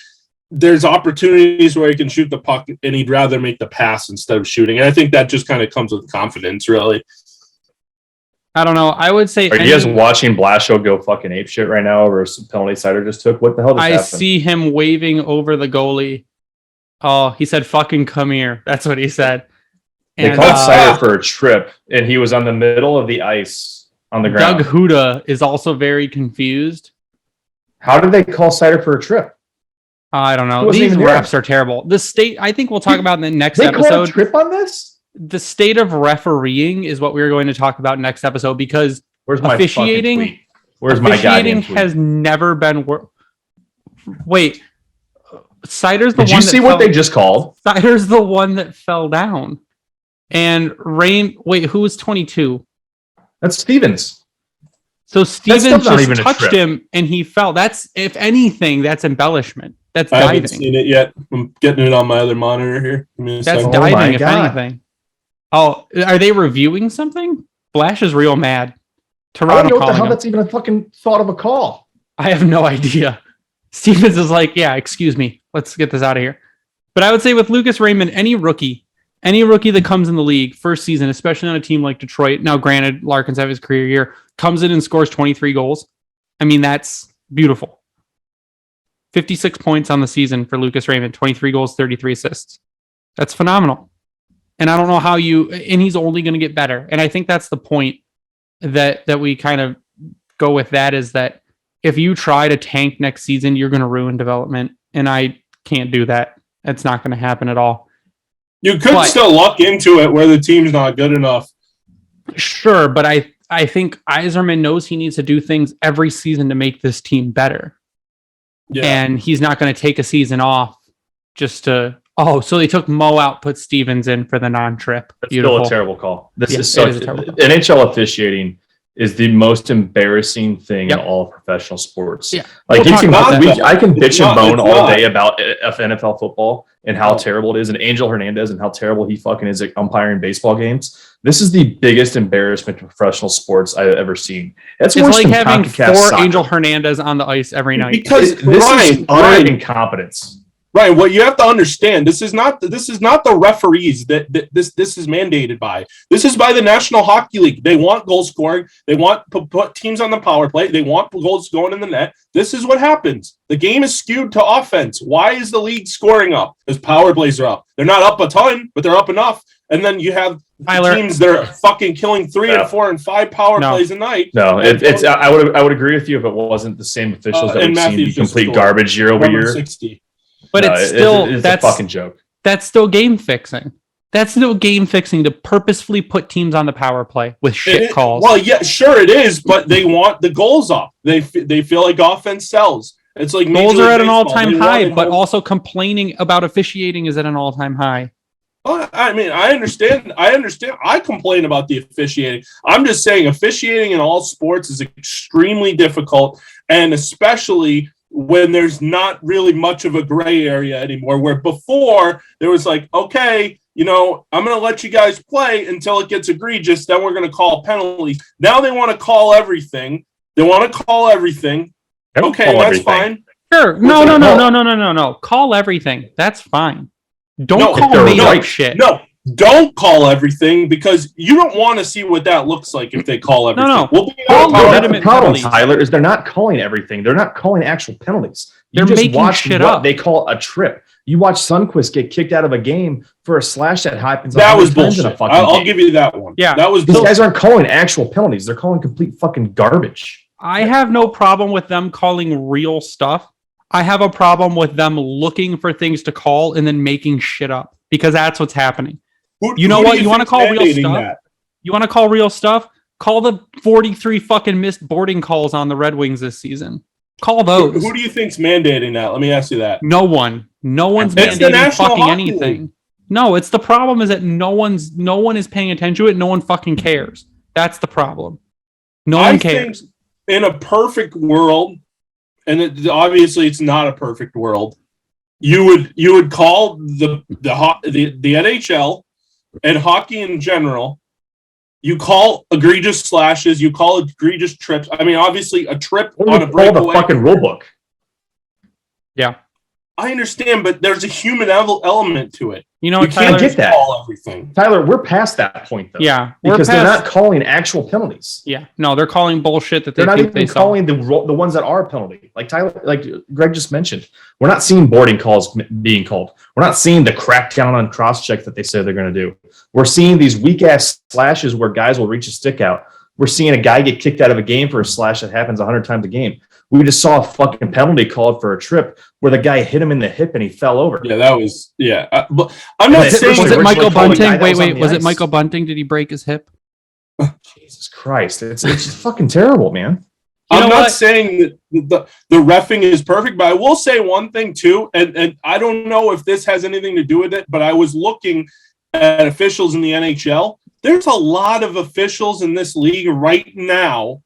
there's opportunities where he can shoot the puck and he'd rather make the pass instead of shooting. And I think that just kind of comes with confidence, really. I don't know. I would say... Are you guys watching Blashill go fucking apeshit right now over a penalty Sider just took? What the hell just happened? I see him waving over the goalie. Oh, he said, fucking come here. That's what he said. They called Sider for a trip, and he was on the middle of the ice on the ground. Doug Huda is also very confused. How did they call Sider for a trip? I don't know. These refs are terrible. The state, I think we'll talk about in the next episode. They called a trip on this? The state of refereeing is what we're going to talk about next episode, because officiating has never been Wait. Seider's the Did one. you see what they just called? Seider's the one that fell down. And wait, who was 22? That's Stevens. So Stevens not just even a touched trip. him and he fell. That's, if anything, that's embellishment. That's I haven't diving. seen it yet. I'm getting it on my other monitor here. Give me a That's second. diving, if God. anything. Oh, are they reviewing something? Flash is real mad. I Toronto don't know what the calling hell him. that's even a fucking thought of a call. I have no idea. Stevens is like, yeah, excuse me. Let's get this out of here. But I would say with Lucas Raymond, any rookie that comes in the league first season, especially on a team like Detroit, now granted, Larkin's have his career year, comes in and scores 23 goals. I mean, that's beautiful. 56 points on the season for Lucas Raymond, 23 goals, 33 assists. That's phenomenal. And I don't know how and he's only going to get better. And I think that's the point that we kind of go with, that is that if you try to tank next season, you're going to ruin development. And I can't do that. It's not going to happen at all. You could still luck into it where the team's not good enough. Sure, but I think Yzerman knows he needs to do things every season to make this team better. Yeah. And he's not going to take a season off just to, so they took Mo out, put Stevens in for the non-trip. That's Beautiful. still a terrible call. This is it such is a terrible call. NHL officiating is the most embarrassing thing in all of professional sports. Yeah. Like We'll talk about that. I can bitch and bone all not. day about NFL football and how terrible it is, and Angel Hernandez and how terrible he fucking is at umpiring baseball games. This is the biggest embarrassment to professional sports I've ever seen. It's worse like than having CONCACAF 4 soccer. Angel Hernandez on the ice every night. Because This is utter Ryan, incompetence. Ryan, what you have to understand, this is not the referees that this is mandated by. This is by the National Hockey League. They want goal scoring. They want to put teams on the power play. They want goals going in the net. This is what happens. The game is skewed to offense. Why is the league scoring up? Because power plays are up. They're not up a ton, but they're up enough. And then you have teams that are fucking killing 3 and 4 and 5 power plays a night. No, it's I would agree with you if it wasn't the same officials that we've seen be complete garbage year over year. 60. But it's still it's a fucking joke. That's still game fixing. That's still game fixing to purposefully put teams on the power play with shit calls. Well, yeah, sure it is, but they want the goals up. They feel like offense sells. It's like goals are at an all-time high, but also complaining about officiating is at an all-time high. I mean, I understand. I complain about the officiating. I'm just saying officiating in all sports is extremely difficult, and especially when there's not really much of a gray area anymore, where before there was like, okay, I'm going to let you guys play until it gets egregious. Then we're going to call penalties. Now they want to call everything. Okay, that's fine. Sure. No. Call everything. That's fine. Don't call made up shit. No, don't call everything, because you don't want to see what that looks like if they call everything. No. The problem, Tyler, is they're not calling everything. They're not calling actual penalties. They're making shit up. They call a trip. You watch Sundqvist get kicked out of a game for a slash that happens. That was bullshit. I'll give you that one. Yeah, that was. These guys aren't calling actual penalties. They're calling complete fucking garbage. I have no problem with them calling real stuff. I have a problem with them looking for things to call and then making shit up, because that's what's happening. You know what? You want to call real stuff? You want to call real stuff? Call the 43 fucking missed boarding calls on the Red Wings this season. Call those. Who do you think's mandating that? Let me ask you that. No one. No one's mandating fucking anything. No, it's the problem is that no one is paying attention to it. No one fucking cares. That's the problem. No one cares. Think in a perfect world, and obviously it's not a perfect world, you would call the NHL and hockey in general. You call egregious slashes. You call egregious trips. I mean, obviously, a trip on a breakaway. The fucking rule book. Yeah, I understand, but there's a human element to it. You know, can't get that. Call everything. Tyler, we're past that point, though. Yeah, because they're not calling actual penalties. Yeah, no, they're calling bullshit that they're not even calling the ones that are penalty. Like Greg just mentioned, we're not seeing boarding calls being called. We're not seeing the crackdown on cross check that they say they're going to do. We're seeing these weak ass slashes where guys will reach a stick out. We're seeing a guy get kicked out of a game for a slash that happens 100 times a game. We just saw a fucking penalty called for a trip where the guy hit him in the hip and he fell over. Yeah, that was but I'm not saying. Was it Michael Bunting? Wait. Was it Michael Bunting? Did he break his hip? Jesus Christ! It's just fucking terrible, man. I'm not saying that the reffing is perfect, but I will say one thing too, and I don't know if this has anything to do with it, but I was looking at officials in the NHL. There's a lot of officials in this league right now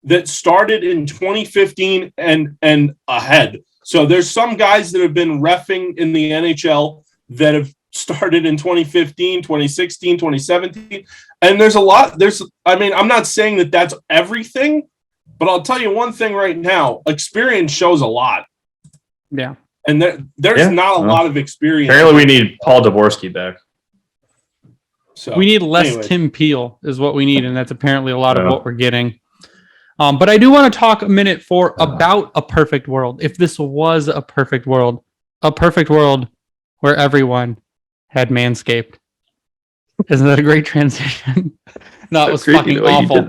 that started in 2015 and ahead. So there's some guys that have been reffing in the NHL that have started in 2015, 2016, 2017. And there's a lot. I'm not saying that that's everything, but I'll tell you one thing right now. Experience shows a lot. Yeah. And there's not a lot of experience. Apparently we need Paul Dvorsky back. So we need less Tim Peel is what we need. And that's apparently a lot of what we're getting. But I do want to talk a minute about a perfect world. If this was a perfect world where everyone had Manscaped. Isn't that a great transition? No, it was fucking awful.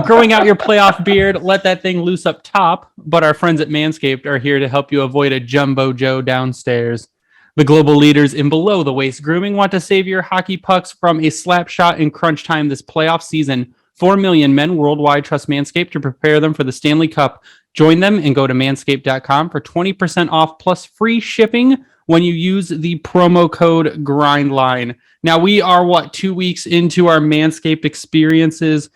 Growing out your playoff beard, let that thing loose up top. But our friends at Manscaped are here to help you avoid a Jumbo Joe downstairs. The global leaders in below the waist grooming want to save your hockey pucks from a slap shot in crunch time this playoff season. 4 million men worldwide trust Manscaped to prepare them for the Stanley Cup. Join them and go to manscaped.com for 20% off plus free shipping when you use the promo code GRINDLINE. Now we are 2 weeks into our Manscaped experiences.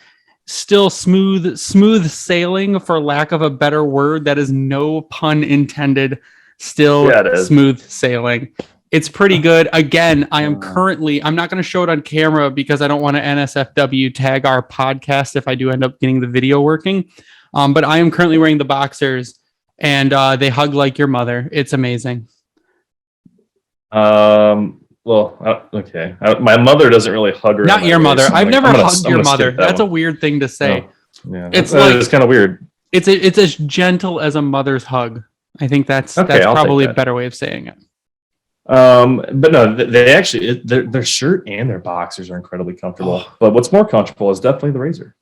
Still smooth sailing, for lack of a better word. That is no pun intended. Still smooth sailing. It's pretty good. Again, I'm not going to show it on camera because I don't want to NSFW tag our podcast if I do end up getting the video working. But I am currently wearing the boxers, and they hug like your mother. It's amazing. Okay. My mother doesn't really hug her. Not your mother. I've never hugged your mother. That's a weird thing to say. No. Yeah, it's kind of weird. It's as gentle as a mother's hug. I think that's probably a better way of saying it. But no, they actually their shirt and their boxers are incredibly comfortable. But what's more comfortable is definitely the razor.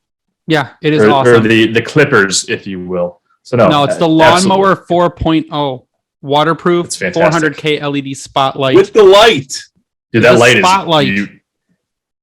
Yeah, it is awesome. Or the clippers, if you will. So no, it's the Lawnmower 4.0 waterproof 400K LED spotlight with the light. Dude, that light spotlight. is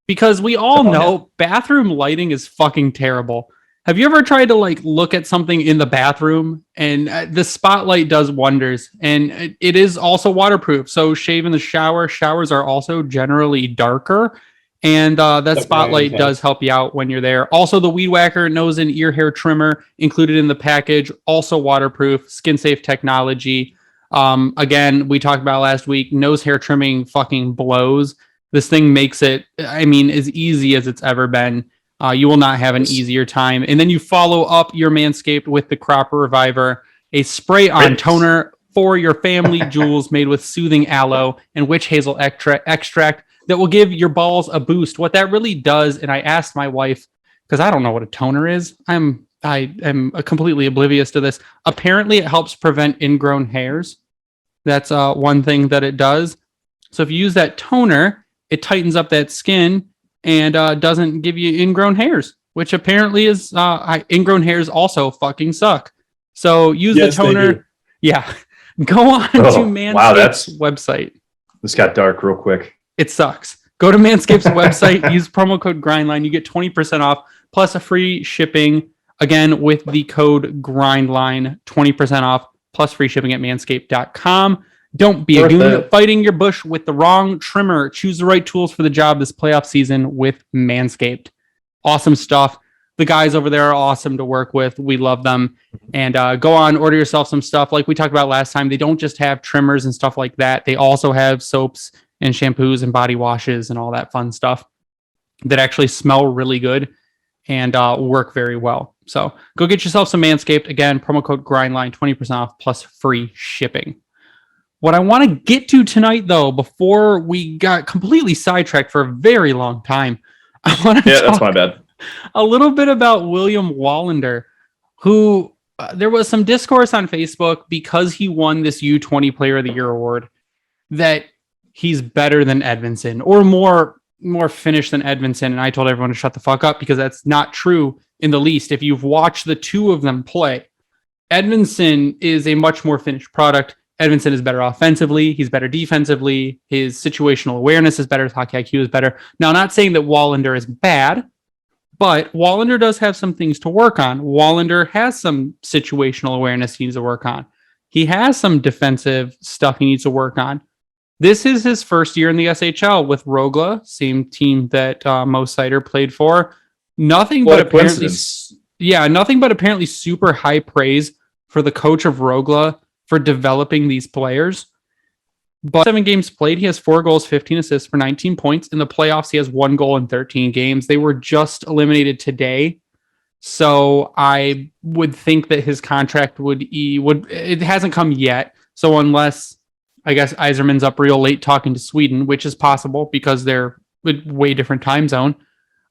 because we all know bathroom lighting is fucking terrible. Have you ever tried to look at something in the bathroom? And the spotlight does wonders, and it is also waterproof. So shave in the shower. Showers are also generally darker, and that spotlight does help you out when you're there. Also, the Weed Whacker nose and ear hair trimmer included in the package, also waterproof, skin safe technology. Again, we talked about last week. Nose hair trimming fucking blows. This thing makes it, as easy as it's ever been. You will not have an easier time. And then you follow up your Manscaped with the Crop Reviver, a spray-on toner for your family jewels made with soothing aloe and witch hazel extract that will give your balls a boost. What that really does, and I asked my wife, because I don't know what a toner is. I am completely oblivious to this. Apparently, it helps prevent ingrown hairs. That's one thing that it does. So if you use that toner, it tightens up that skin and doesn't give you ingrown hairs, which apparently is ingrown hairs also fucking suck. So use the toner. Yeah. Go on to Manscaped's website. This got dark real quick. It sucks. Go to Manscaped's website, use promo code GRINDLINE. You get 20% off plus a free shipping. Again, with the code GRINDLINE, 20% off plus free shipping at manscaped.com. Don't be a goon fighting your bush with the wrong trimmer. Choose the right tools for the job this playoff season with Manscaped. Awesome stuff. The guys over there are awesome to work with. We love them. And go on, order yourself some stuff. Like we talked about last time, they don't just have trimmers and stuff like that. They also have soaps and shampoos and body washes and all that fun stuff that actually smell really good and work very well. So go get yourself some Manscaped. Again, promo code GRINDLINE, 20% off plus free shipping. What I want to get to tonight, though, before we got completely sidetracked for a very long time, I want to that's my bad. A little bit about William Wallander, who there was some discourse on Facebook because he won this U20 Player of the Year award that he's better than Edvinsson or more finished than Edvinsson. And I told everyone to shut the fuck up because that's not true in the least. If you've watched the two of them play, Edvinsson is a much more finished product. Edvinsson is better offensively. He's better defensively. His situational awareness is better. His hockey IQ is better. Now, I'm not saying that Wallander is bad, But Wallander does have some things to work on. Wallander has some situational awareness he needs to work on. He has some defensive stuff he needs to work on. This is his first year in the SHL with Rogla, same team that Mo Sider played for. Nothing but apparently super high praise for the coach of Rogla for developing these players. But 7 games played, he has 4 goals, 15 assists for 19 points. In the playoffs, he has 1 goal in 13 games. They were just eliminated today. So I would think that his contract would it hasn't come yet. So unless, I guess, Yzerman's up real late talking to Sweden, which is possible because they're a way different time zone,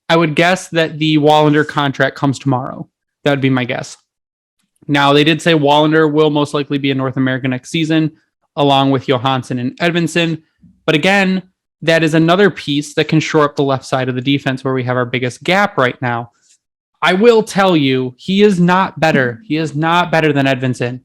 I would guess that the Wallander contract comes tomorrow. That would be my guess. Now, they did say Wallander will most likely be in North America next season, along with Johansson and Edvinsson. But again, that is another piece that can shore up the left side of the defense where we have our biggest gap right now. I will tell you, he is not better. He is not better than Edvinsson.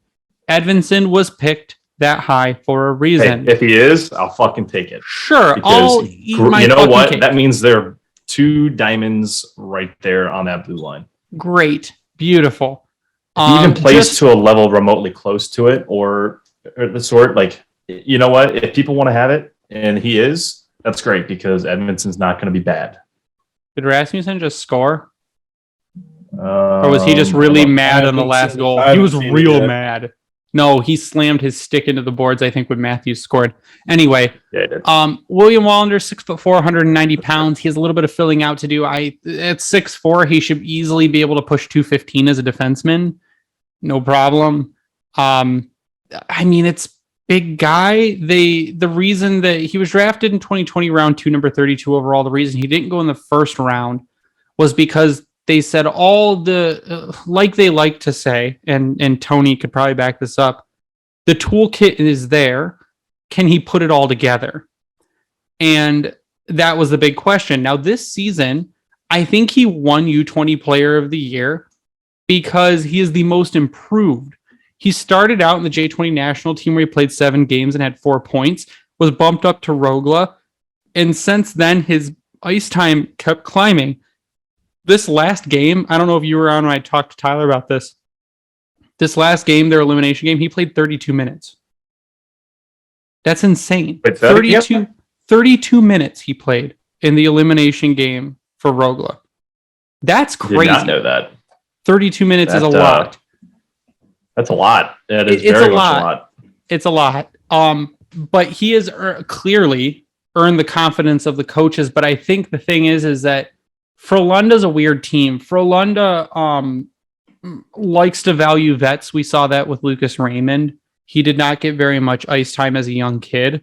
Edvinsson was picked that high for a reason. Hey, if he is, I'll fucking take it. Sure. Because you know what? Cake. That means there are 2 diamonds right there on that blue line. Great. Beautiful. He even plays to a level remotely close to it or the sort, like, you know what? If people want to have it, and he is, that's great because Edmondson's not going to be bad. Did Rasmussen just score? Or was he just really mad on the last goal? He was real mad. No, he slammed his stick into the boards, I think, when Matthews scored. Anyway, William Wallander, 6'4", 190 pounds. He has a little bit of filling out to do. At 6'4", he should easily be able to push 215 as a defenseman. No problem. I mean, it's big guy. The reason that he was drafted in 2020 round 2, number 32 overall, the reason he didn't go in the first round was because they said all the, like they like to say, and Tony could probably back this up, the toolkit is there. Can he put it all together? And that was the big question. Now, this season, I think he won U20 Player of the Year because he is the most improved. He started out in the J20 national team where he played 7 games and had 4 points, was bumped up to Rogla, and since then, his ice time kept climbing. This last game, I don't know if you were on when I talked to Tyler about this. This last game, their elimination game, he played 32 minutes. That's insane. 32 minutes he played in the elimination game for Rogla. That's crazy. Did not know that. 32 minutes is a lot. That's a lot. It is very much a lot. It's a lot. But he has clearly earned the confidence of the coaches. But I think the thing is that Frölunda's a weird team. Frölunda likes to value vets. We saw that with Lucas Raymond. He did not get very much ice time as a young kid.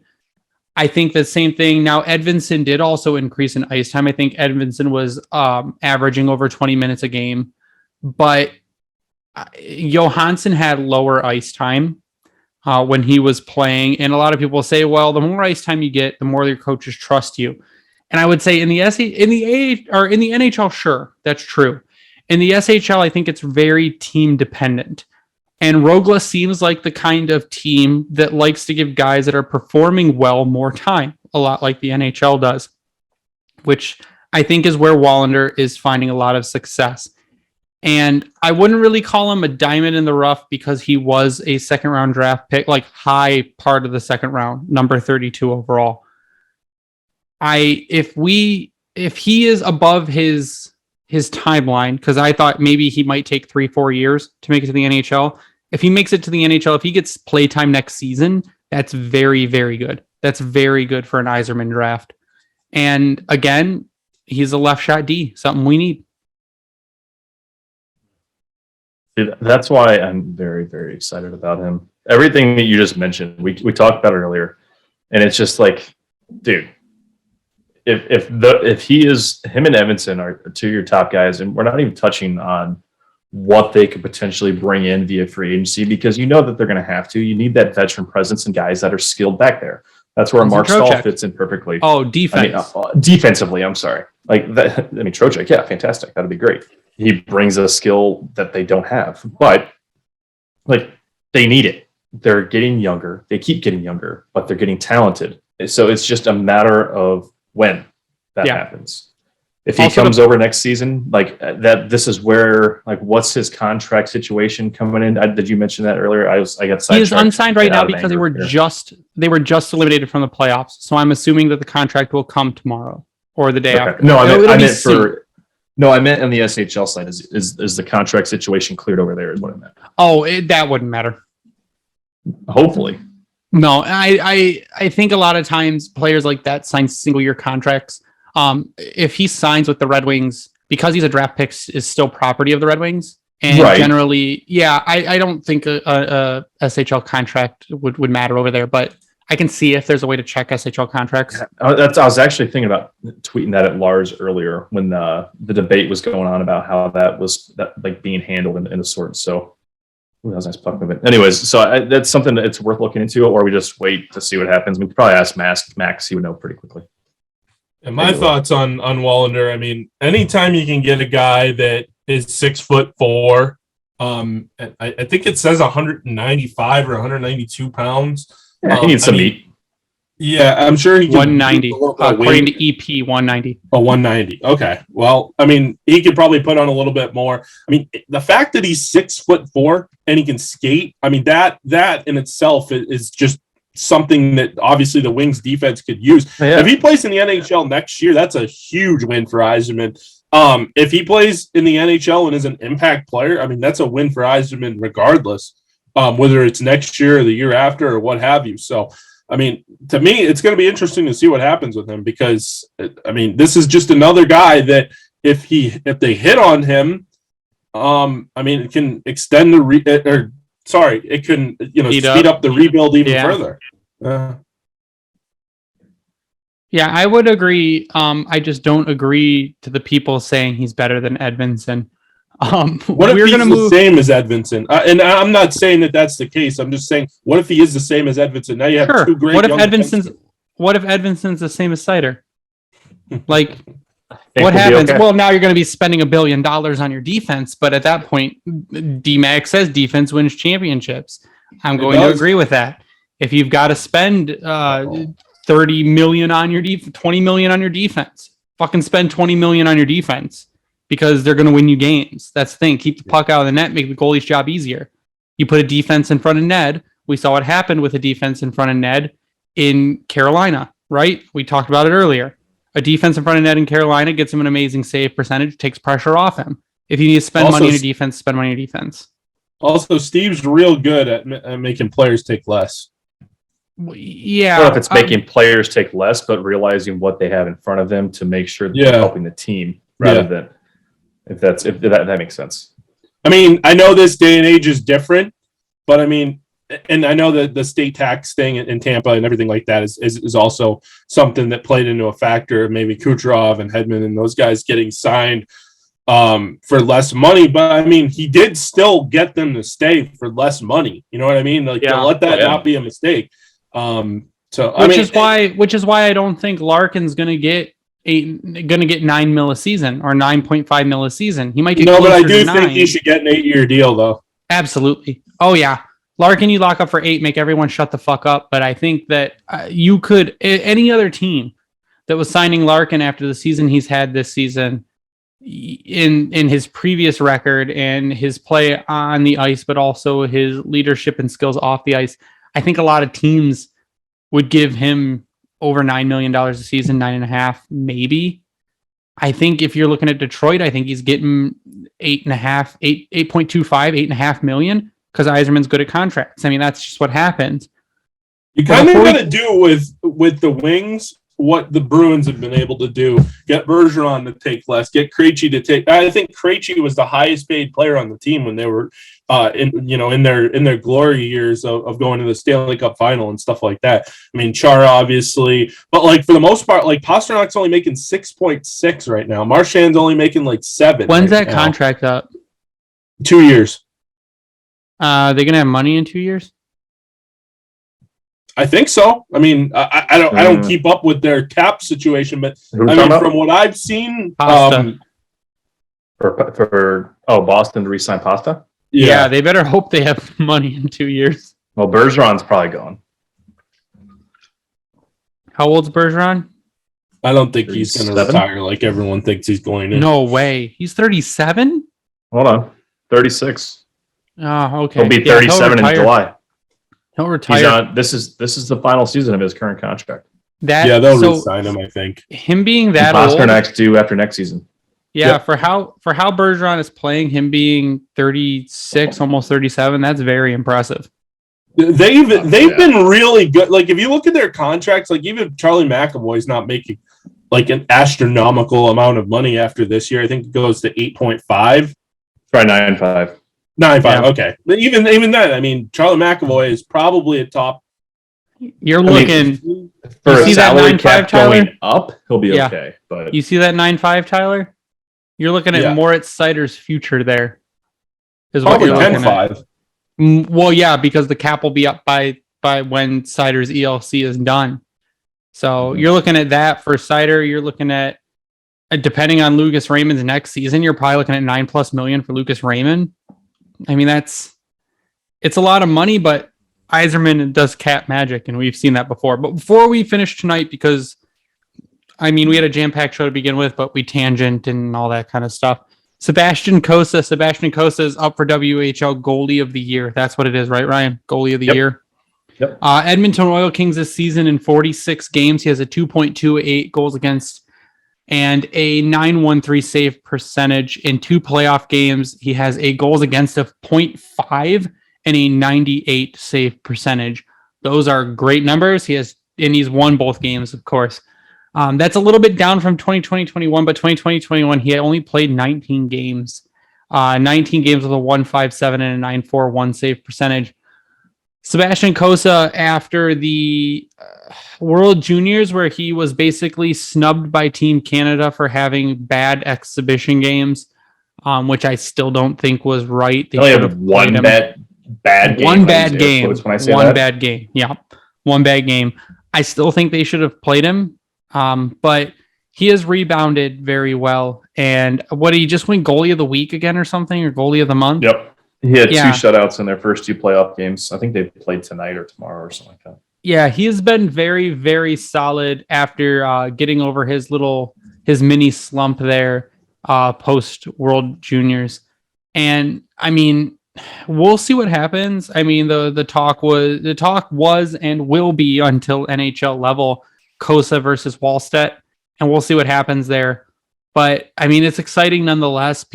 I think the same thing. Now, Edvinsson did also increase in ice time. I think Edvinsson was averaging over 20 minutes a game. But Johansson had lower ice time when he was playing. And a lot of people say, well, the more ice time you get, the more your coaches trust you. And I would say in the NHL, sure, that's true. In the SHL, I think it's very team dependent. And Rogla seems like the kind of team that likes to give guys that are performing well more time, a lot like the NHL does, which I think is where Wallander is finding a lot of success. And I wouldn't really call him a diamond in the rough because he was a second round draft pick, like high part of the second round, number 32 overall. If he is above his timeline, because I thought maybe he might take 3-4 years to make it to the NHL. If he makes it to the NHL, if he gets playtime next season, that's very, very good. That's very good for an Yzerman draft. And again, he's a left shot D, something we need. That's why I'm very, very excited about him. Everything that you just mentioned, we talked about it earlier, and it's just like, dude, if he is, him and Edvinsson are 2 of your top guys, and we're not even touching on what they could potentially bring in via free agency, because you know that they're going to have to. You need that veteran presence and guys that are skilled back there. That's where Mark Stahl fits in perfectly. Oh, defense. Defensively, I'm sorry. Like that. I mean, Trocheck, yeah, fantastic. That'd be great. He brings a skill that they don't have, but like they need it. They're getting younger. They keep getting younger, but they're getting talented. So it's just a matter of when that happens. if he Also comes over next season, like that, this is where, like, what's his contract situation coming in? Did you mention that earlier? I got sidetracked. He is unsigned right now because they were here. just eliminated from the playoffs. So I'm assuming that the contract will come tomorrow or the day after. No, It'll I be meant soon. I meant on the SHL side. Is the contract situation cleared over there? Is what I meant. Oh, that wouldn't matter. Hopefully. No, I think a lot of times players like that sign single year contracts. If he signs with the Red Wings, because he's a draft pick, is still property of the Red Wings. And generally, yeah, I don't think a SHL contract would matter over there, but I can see if there's a way to check SHL contracts. I was actually thinking about tweeting that at Lars earlier when the debate was going on about how that was like being handled in a sort. So that was a nice puck movement. Anyways, so that's something that's worth looking into, or we just wait to see what happens. We could probably ask Max. He would know pretty quickly. And my thoughts on Wallander, I mean, anytime you can get a guy that is 6'4", I think it says 195 or 192 pounds. Yeah, he needs some meat. Yeah, I'm sure he can. 190, according to EP, 190. Oh, 190. Okay. Well, I mean, he could probably put on a little bit more. I mean, the fact that he's 6'4" and he can skate, I mean, that in itself is just something that obviously the Wings defense could use. Yeah. If he plays in the NHL next year, that's a huge win for Yzerman. If he plays in the NHL and is an impact player, I mean, that's a win for Yzerman regardless, whether it's next year or the year after or what have you. So, I mean, to me, it's going to be interesting to see what happens with him because, I mean, this is just another guy that if they hit on him, I mean, it can extend it can, speed up the rebuild even further. Yeah, I would agree. I just don't agree to the people saying he's better than Edvinsson. What if he's the same as Edvinsson? And I'm not saying that that's the case. I'm just saying, what if he is the same as Edvinsson? Now you have two great. What if Edvinsson's the same as Seider? Like, what happens? Okay. Well, now you're going to be spending $1 billion on your defense, but at that point, DMAC says defense wins championships. I'm going to agree with that. If you've got to spend $30 million on your $20 million on your defense, fucking spend $20 million on your defense because they're going to win you games. That's the thing. Keep the puck out of the net, make the goalie's job easier. You put a defense in front of Ned. We saw what happened with a defense in front of Ned in Carolina, right? We talked about it earlier. A defense in front of Ned in Carolina gets him an amazing save percentage, takes pressure off him. If you need to spend money on your defense, spend money on your defense. Also, Steve's real good at making players take less. Yeah. Well, if it's making players take less, but realizing what they have in front of them to make sure that they're helping the team rather than if that makes sense. I mean, I know this day and age is different, but I mean, and I know that the state tax thing in Tampa and everything like that is also something that played into a factor of maybe Kucherov and Hedman and those guys getting signed for less money. But I mean, he did still get them to stay for less money. You know what I mean? Like, let that not be a mistake. Which is why I don't think Larkin's going to get $9 million a season or $9.5 million a season. He might get but I do think he should get an 8-year deal though. Absolutely. Oh yeah. Larkin, you lock up for 8, make everyone shut the fuck up. But I think that you could, any other team that was signing Larkin after the season he's had this season, in his previous record and his play on the ice, but also his leadership and skills off the ice, I think a lot of teams would give him over $9 million a season, 9.5, maybe. I think if you're looking at Detroit, I think he's getting 8.25, 8.5 million. Because Yzerman's good at contracts. I mean, that's just what happens. You kind of got to do with the Wings what the Bruins have been able to do. Get Bergeron to take less. Get Krejci to take. I think Krejci was the highest paid player on the team when they were in their glory years of going to the Stanley Cup final and stuff like that. I mean, Chara obviously, but like for the most part, like Pasternak's only making 6.6 right now. Marchand's only making like 7. When's that contract up? 2 years. They're gonna have money in 2 years. I think so. I mean, I don't keep up with their cap situation, but I mean, from what I've seen, Pasta. For Boston to re-sign Pasta. Yeah, they better hope they have money in 2 years. Well, Bergeron's probably gone. How old's Bergeron? I don't think he's going to 37? retire like everyone thinks he's going to. No way. He's 37? Hold on. 36. Oh, okay. He'll be 37 in July. He'll retire. This is the final season of his current contract. They'll re-sign him, I think. Him being that Pasternak's due after next season. Yeah, yep. for how Bergeron is playing, him being 36, almost 37, that's very impressive. They've been really good. Like, if you look at their contracts, like even Charlie McAvoy's not making like an astronomical amount of money after this year. I think it goes to 8.5. Try 9.5. 9.5. Yeah. Okay, but even then, I mean, Charlie McAvoy is probably a top. You're looking for a salary cap going up. He'll be okay. But you see that 9.5, Tyler? You're looking at Moritz Seider's future there. Is what you're looking 10-5. Well, yeah, because the cap will be up by when Seider's ELC is done. So you're looking at that for Seider. You're looking at, depending on Lucas Raymond's next season, you're probably looking at $9+ million for Lucas Raymond. I mean, it's a lot of money, but Yzerman does cap magic, and we've seen that before. But before we finish tonight, because I mean, we had a jam-packed show to begin with, but we tangent and all that kind of stuff. Sebastian Cossa is up for WHL Goalie of the Year. That's what it is, right, Ryan? Goalie of the Year. Yep. Edmonton Oil Kings this season in 46 games. He has a 2.28 goals against and a 913 save percentage. In 2 playoff games, he has a goals against of 0.5 and a 98 save percentage. Those are great numbers. He's won both games, of course. That's a little bit down from 2020-21, but 2020-21, he had only played 19 games. 19 games with a 1.57 and a 941 save percentage. Sebastian Cossa, after the World Juniors, where he was basically snubbed by Team Canada for having bad exhibition games, which I still don't think was right. They only have one bad game. One bad game. Bad game. Yeah, one bad game. I still think they should have played him. But he has rebounded very well. And what did he just win goalie of the week again or something, or goalie of the month? Yep. He had 2 shutouts in their first 2 playoff games. I think they played tonight or tomorrow or something like that. Yeah, he has been very, very solid after getting over his mini slump there post World Juniors. And I mean, we'll see what happens. I mean, the talk was and will be until NHL level. Cossa versus Wallstedt, and we'll see what happens there. But I mean, it's exciting nonetheless.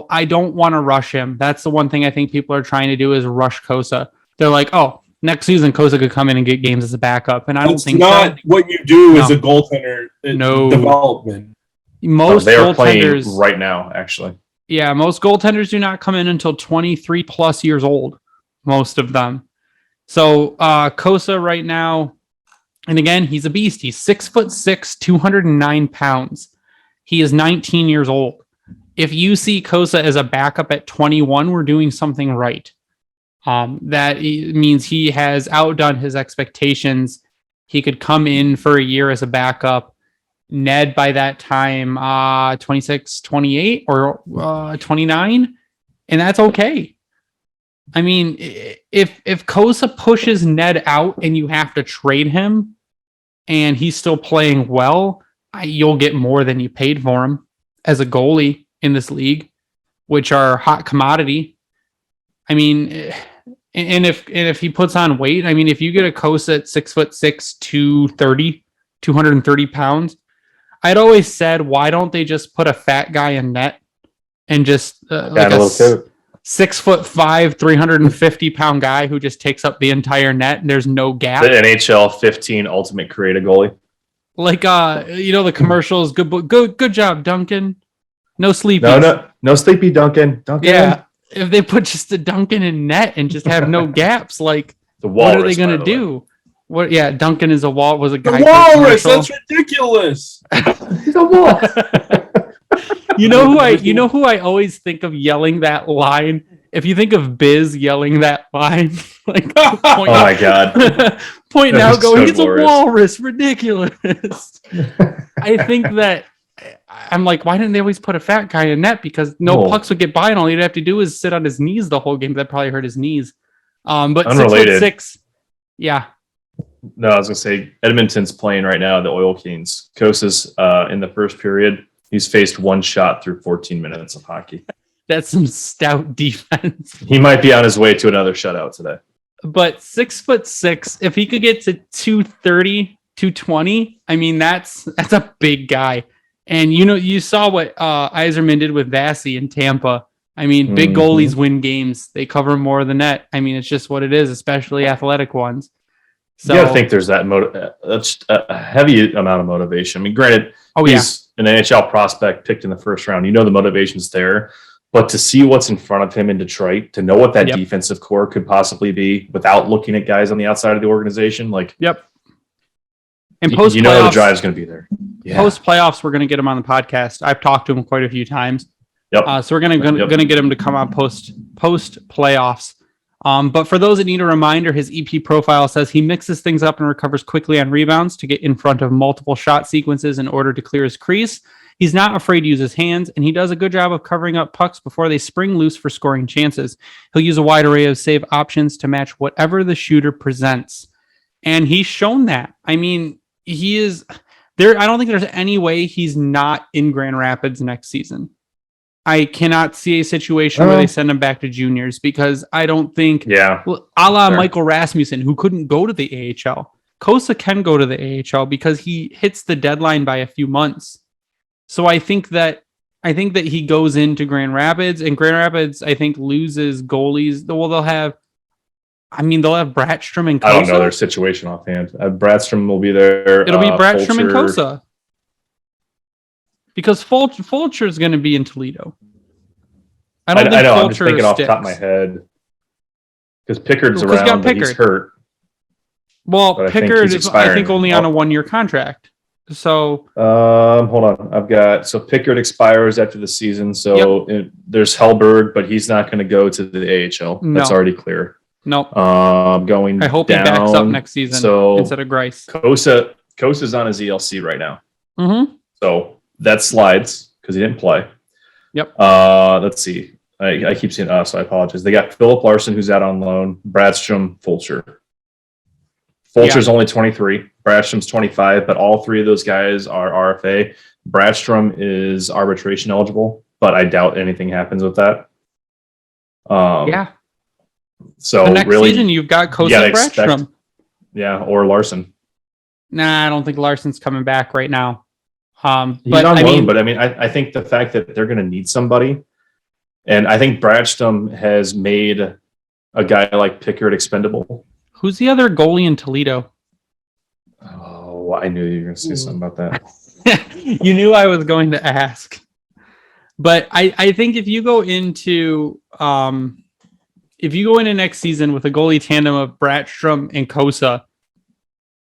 I don't want to rush him. That's the one thing I think people are trying to do is rush Cossa. They're like, oh, next season Cossa could come in and get games as a backup, and I don't think not so. What you do as a goaltender. Development. Most they are playing right now, actually. Yeah, most goaltenders do not come in until 23 plus years old. Most of them. So Cossa right now. And again, he's a beast. He's 6'6", 209 pounds. He is 19 years old. If you see Cossa as a backup at 21, we're doing something right. That means he has outdone his expectations. He could come in for a year as a backup. Ned by that time, 26, 28, or 29, and that's okay. I mean, if Cossa pushes Ned out and you have to trade him and he's still playing well, you'll get more than you paid for him as a goalie in this league, which are hot commodity. I mean, and if he puts on weight, I mean, if you get a Cossa at 6'6", 230 pounds, I'd always said, why don't they just put a fat guy in net and just like a 6'5", 350 pound guy who just takes up the entire net and there's no gap. The NHL 15 Ultimate Create Goalie. Like the commercials. Good job, Duncan. No sleepy. No sleepy, Duncan. Yeah, if they put just a Duncan in net and just have no gaps, like what are they going to do? What? Yeah, Duncan is was a guy. The walrus. That's ridiculous. He's a walrus. You know who I always think of yelling that line? If you think of Biz yelling that line, like oh my god, pointing out, going, it's a walrus, ridiculous. I think that I'm like, why didn't they always put a fat guy in net? Because pucks would get by, and all he'd have to do is sit on his knees the whole game. That probably hurt his knees. But unrelated. 6'6", yeah. No, I was gonna say Edmonton's playing right now. The Oil Kings. Cossa's in the first period. He's faced one shot through 14 minutes of hockey. That's some stout defense. He might be on his way to another shutout today. But 6'6", if he could get to 230, 220, I mean that's a big guy. And you saw what Yzerman did with Vasi in Tampa. I mean, big goalies win games. They cover more of the net. I mean, it's just what it is, especially athletic ones. So You gotta think there's that's a heavy amount of motivation. I mean, granted, he's an NHL prospect picked in the first round. The motivation's there, but to see what's in front of him in Detroit, to know what that defensive core could possibly be without looking at guys on the outside of the organization, And post the drive's going to be there. Yeah. Post playoffs, we're going to get him on the podcast. I've talked to him quite a few times. Yep. So we're going to get him to come on post playoffs. But for those that need a reminder, his EP profile says he mixes things up and recovers quickly on rebounds to get in front of multiple shot sequences in order to clear his crease. He's not afraid to use his hands, and he does a good job of covering up pucks before they spring loose for scoring chances. He'll use a wide array of save options to match whatever the shooter presents. And he's shown that. I mean, he is there. I don't think there's any way he's not in Grand Rapids next season. I cannot see a situation where they send him back to juniors because I don't think, a la Michael Rasmussen, who couldn't go to the AHL. Cossa can go to the AHL because he hits the deadline by a few months. So I think that he goes into Grand Rapids, and Grand Rapids, I think, loses goalies. Well, they'll have Brattstrom and Cossa. I don't know their situation offhand. Brattstrom will be there. It'll be Brattstrom and Cossa. Because Fulcher is going to be in Toledo. I know. I'm just thinking off the top of my head. Because Pickard's around, but he's hurt. Well, Pickard is, I think, only on a 1-year contract. So, hold on. Pickard expires after the season. So there's Hellberg, but he's not going to go to the AHL. That's already clear. Nope. Going. I hope down, he backs up next season instead of Grice. Kossa's on his ELC right now. Mm-hmm. So that slides because he didn't play. Yep. Let's see. I keep seeing us, so I apologize. They got Philip Larson, who's out on loan. Brattstrom, Fulcher. Fulcher's only 23. Brattstrom's 25, but all three of those guys are RFA. Brattstrom is arbitration eligible, but I doubt anything happens with that. So the next season, you've got Cossa and Brattstrom. Or Larson. Nah, I don't think Larson's coming back right now. He's on loan, but I think the fact that they're going to need somebody, and I think Brattstrom has made a guy like Pickard expendable. Who's the other goalie in Toledo? Oh, I knew you were going to say something about that. You knew I was going to ask. But I think if you go into next season with a goalie tandem of Brattstrom and Cossa,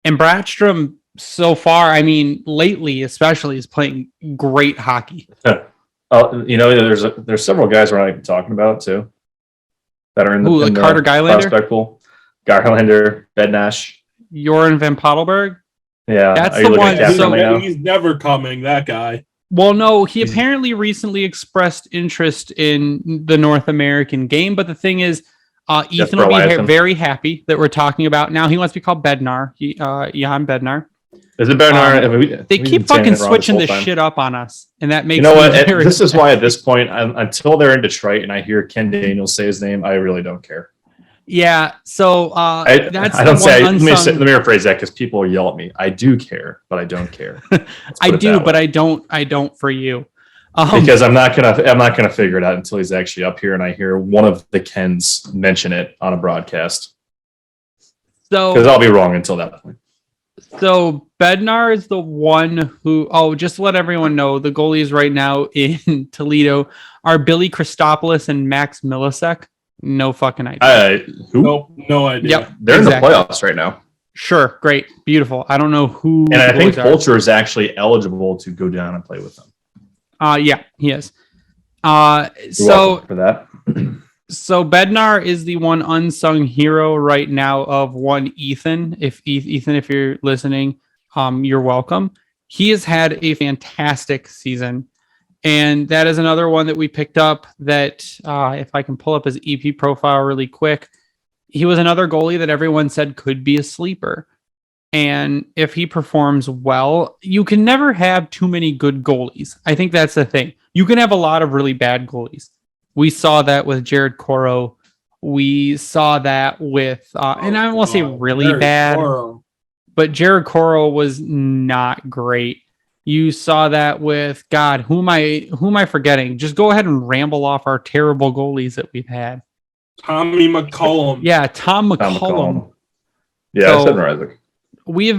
and Brattstrom so far, I mean, lately especially, is playing great hockey. There's several guys we're not even talking about too that are in the Carter Gylander, prospect pool. Gylander, Bednash, Joran Van Pottelberg. Yeah, that's the one. So he's never coming. That guy. Well, no, he apparently recently expressed interest in the North American game, but the thing is, Ethan will be very happy that we're talking about now. He wants to be called Bednar. Jan Bednar. Is it Bednar? They keep fucking switching this shit up on us, and that makes This is why at this point, until they're in Detroit and I hear Ken Daniels say his name, I really don't care. Yeah, so that's I don't say. Let me rephrase that because people will yell at me. I do care, but I don't care. I do, but I don't for you. Because I'm not gonna figure it out until he's actually up here and I hear one of the Kens mention it on a broadcast. So because I'll be wrong until that point. So Bednar is the one who. Oh, just to let everyone know, the goalies right now in Toledo are Billy Christopoulos and Max Milasek. No fucking idea. Who? No idea. Yep, they're in the playoffs right now. Sure, great, beautiful. I don't know who. And I think Fulcher is actually eligible to go down and play with them. Yeah, he is. So for that. So Bednar is the one unsung hero right now of one Ethan. If you're listening, you're welcome. He has had a fantastic season. And that is another one that we picked up that if I can pull up his EP profile really quick, he was another goalie that everyone said could be a sleeper. And if he performs well, you can never have too many good goalies. I think that's the thing. You can have a lot of really bad goalies. We saw that with Jared Coro. We saw that with, and I don't want to say really Jared bad, Coro. but Jared Coro was not great. You saw that with, God, who am I forgetting? Just go ahead and ramble off our terrible goalies that we've had. Tommy McCollum. Yeah, Tom Tom McCollum. Yeah, So- I said Mrazek. We've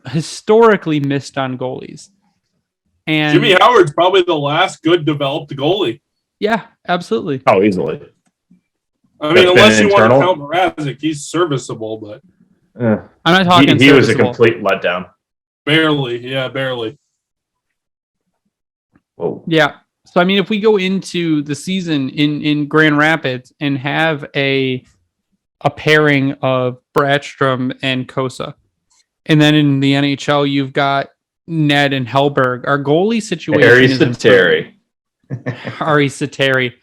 historically missed on goalies. And Jimmy Howard's probably the last good developed goalie. yeah, absolutely. Oh, easily. I mean, That's unless been you want to internal? count Mrazek, he's serviceable, but Eh. I'm not talking He was a serviceable. complete letdown. barely. Yeah, barely. Whoa. Yeah. So I mean, if we go into the season in Grand Rapids and have a pairing of Bradstrom and Cossa, and then in the NHL you've got Ned and Hellberg, our goalie situation Harry is Sateri. Hari Sateri,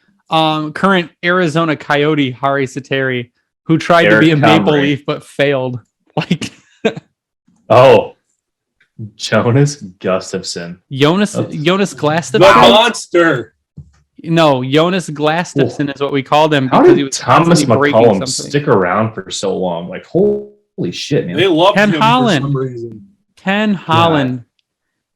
current Arizona Coyote Hari Sateri, who tried to Eric be a Maple Comrie. Leaf but failed. Like Oh, Jonas Gustafsson. Jonas Oh. Jonas The Gustafsson. monster. No, Jonas Gustafsson is what we called him How because did he was Thomas constantly breaking McCollum something. stick around for so long? Like, holy shit, man. They loved Ken him Holland. for some reason. Ken Holland,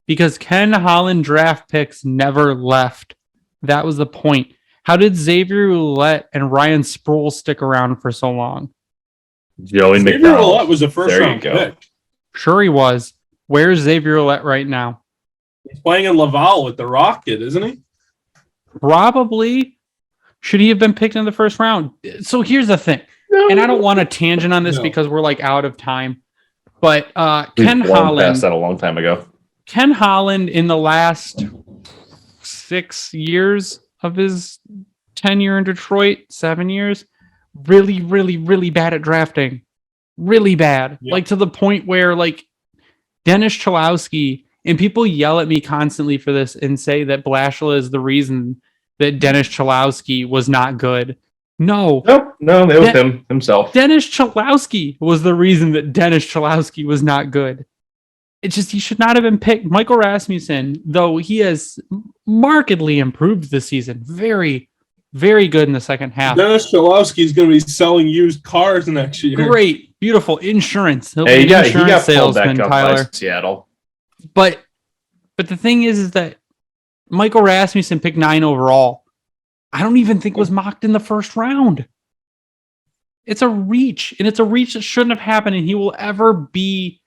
because Ken Holland draft picks never left. That was the point. How did Xavier Ouellet and Ryan Sproul stick around for so long? Joey Xavier McDonald. Ouellet was a first There you round go. pick. Sure he was. Where's Xavier Ouellet right now? He's playing in Laval with the Rocket, isn't he? Probably. Should he have been picked in the first round? So here's the thing. And I don't want to tangent on this No. because we're like out of time. But We've Ken blown Holland. past that a long time ago. Ken Holland in the last 6 years of his tenure in Detroit, 7 years, really, really, really bad at drafting. Really bad. Yeah. Like to the point where like Dennis Cholowski, and people yell at me constantly for this and say that Blashill is the reason that Dennis Cholowski was not good. No, No, it was him himself. Dennis Cholowski was the reason that Dennis Cholowski was not good. It's just he should not have been picked. Michael Rasmussen, though he has markedly improved this season, very, very good in the second half. Dennis Cholowski is going to be selling used cars next year. Great, beautiful insurance. He'll Hey, be an he insurance got pulled salesman, back up Tyler. by Seattle. But the thing is that Michael Rasmussen picked 9 overall. I don't even think was mocked in the first round. It's a reach, and it's a reach that shouldn't have happened, and he will ever be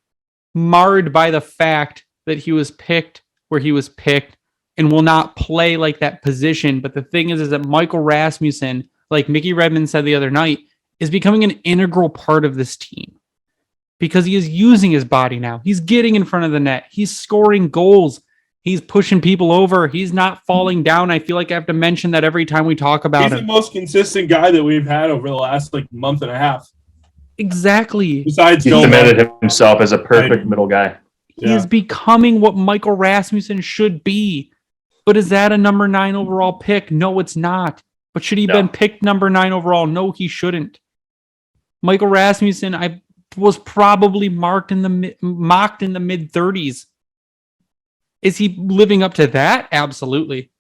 marred by the fact that he was picked where he was picked and will not play like that position. But the thing is that Michael Rasmussen, like Mickey Redmond said the other night, is becoming an integral part of this team because he is using his body now. He's getting in front of the net. He's scoring goals. He's pushing people over. He's not falling down. I feel like I have to mention that every time we talk about He's the him. most consistent guy that we've had over the last month and a half. Exactly. Besides He Joe cemented himself as a perfect middle guy. He is becoming what Michael Rasmussen should be. But is that a number 9 overall pick? No, it's not. But should he have been picked number 9 overall? No, he shouldn't. Michael Rasmussen, I was probably mocked in the mid 30s. Is he living up to that? Absolutely.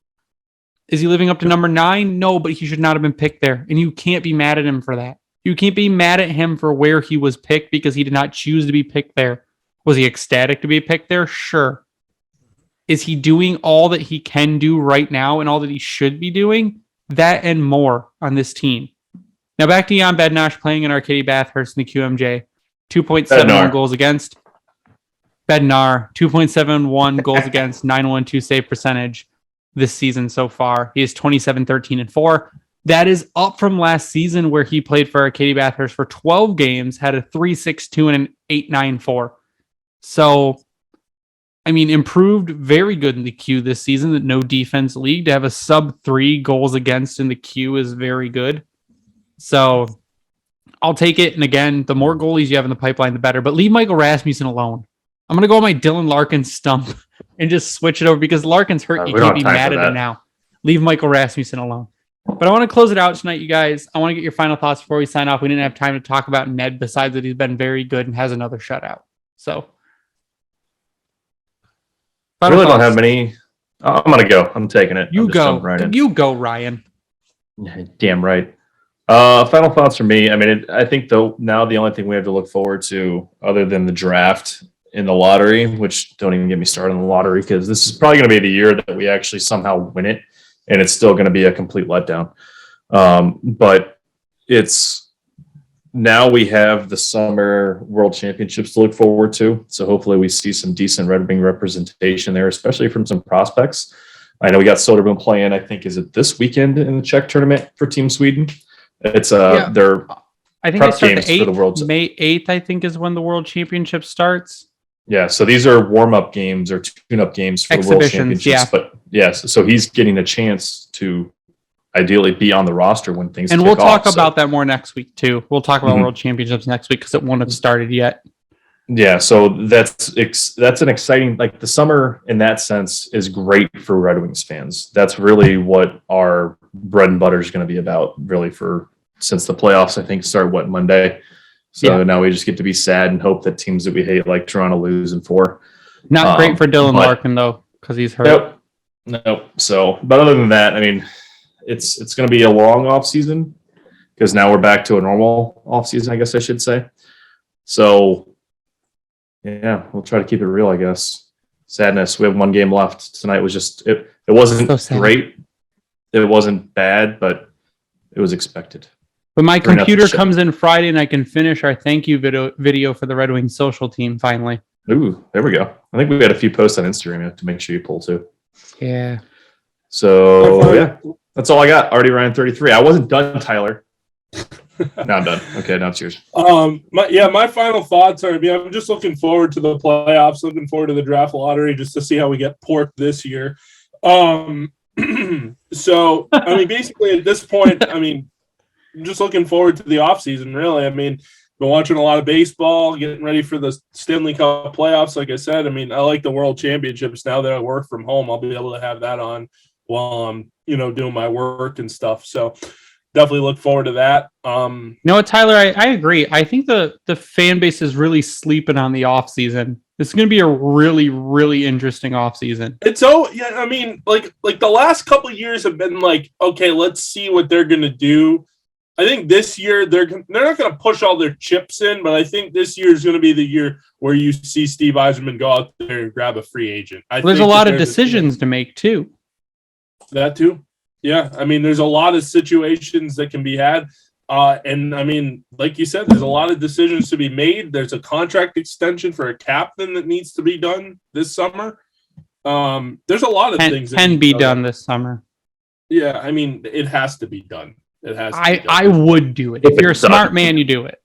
Is he living up to number 9? No, but he should not have been picked there. And you can't be mad at him for that. You can't be mad at him for where he was picked because he did not choose to be picked there. Was he ecstatic to be picked there? Sure. Is he doing all that he can do right now and all that he should be doing? That and more on this team. Now back to Jan Bednash playing in Arcady Bathurst in the QMJ. 2.71 Bednar. goals against. Bednar, 2.71 goals against, 912 save percentage this season so far. He is 27-13-4. That is up from last season where he played for Arcady Bathurst for 12 games, had a 3.62 and an 8.94. So, I mean, improved very good in the Q this season. That no defense league to have a sub 3 goals against in the Q is very good. So, I'll take it. And again, the more goalies you have in the pipeline, the better. But leave Michael Rasmussen alone. I'm going to go on my Dylan Larkin stump and just switch it over because Larkin's hurt. You We can't don't be have time mad for at him that. now. Leave Michael Rasmussen alone. But I want to close it out tonight, you guys. I want to get your final thoughts before we sign off. We didn't have time to talk about Ned, besides that he's been very good and has another shutout. So, I really don't have many. I'm going to go. I'm taking it. You go. You go, Ryan. Damn right. Final thoughts for me. I mean, I think now the only thing we have to look forward to, other than the draft in the lottery, which don't even get me started on the lottery, because this is probably going to be the year that we actually somehow win it, and it's still going to be a complete letdown. But it's now we have the summer World Championships to look forward to. So hopefully we see some decent Red Wing representation there, especially from some prospects. I know we got Soderblom playing, I think, is it this weekend in the Czech tournament for Team Sweden? It's their I think prep games for the World. May 8th, I think, is when the World Championship starts. Yeah, so these are warm-up games or tune-up games for the World Championships. Yeah. But yes, so he's getting a chance to ideally be on the roster when things. And we'll talk about that more next week too. We'll talk about World Championships next week because it won't have started yet. Yeah, so that's an exciting, like, the summer in that sense is great for Red Wings fans. That's really what our bread and butter is going to be about, really, since the playoffs, I think, start Monday. So now we just get to be sad and hope that teams that we hate, like Toronto, lose in 4. Not great for Dylan Larkin though, because he's hurt. Nope. So, but other than that, I mean, it's going to be a long off season because now we're back to a normal off season, I guess I should say. So, yeah, we'll try to keep it real, I guess. Sadness. We have 1 game left. Tonight was just it wasn't so great. It wasn't bad, but it was expected. But my computer comes in Friday and I can finish our thank you video for the Red Wings social team finally. Ooh, there we go. I think we had a few posts on Instagram you have to make sure you pull too. Yeah. So, yeah, that's all I got. Already ran 33. I wasn't done, Tyler. Now I'm done. Okay, now it's yours. My final thoughts are, I'm just looking forward to the playoffs, looking forward to the draft lottery just to see how we get porked this year. So, basically at this point, I'm just looking forward to the offseason, really. Been watching a lot of baseball, getting ready for the Stanley Cup playoffs. Like I said, I like the World Championships. Now that I work from home, I'll be able to have that on while I'm, doing my work and stuff. So definitely look forward to that. You know what, Tyler? I agree. I think the fan base is really sleeping on the off season. It's going to be a really, really interesting off season. Like the last couple of years have been like, okay, let's see what they're going to do. I think this year they're not going to push all their chips in, but I think this year is going to be the year where you see Steve Yzerman go out there and grab a free agent. There's a lot of decisions to make too. That too. Yeah. There's a lot of situations that can be had. Like you said, there's a lot of decisions to be made. There's a contract extension for a captain that needs to be done this summer. There's a lot of things that can be done this summer. Yeah. It has to be done. It has. I would do it. If you're a smart man, you do it.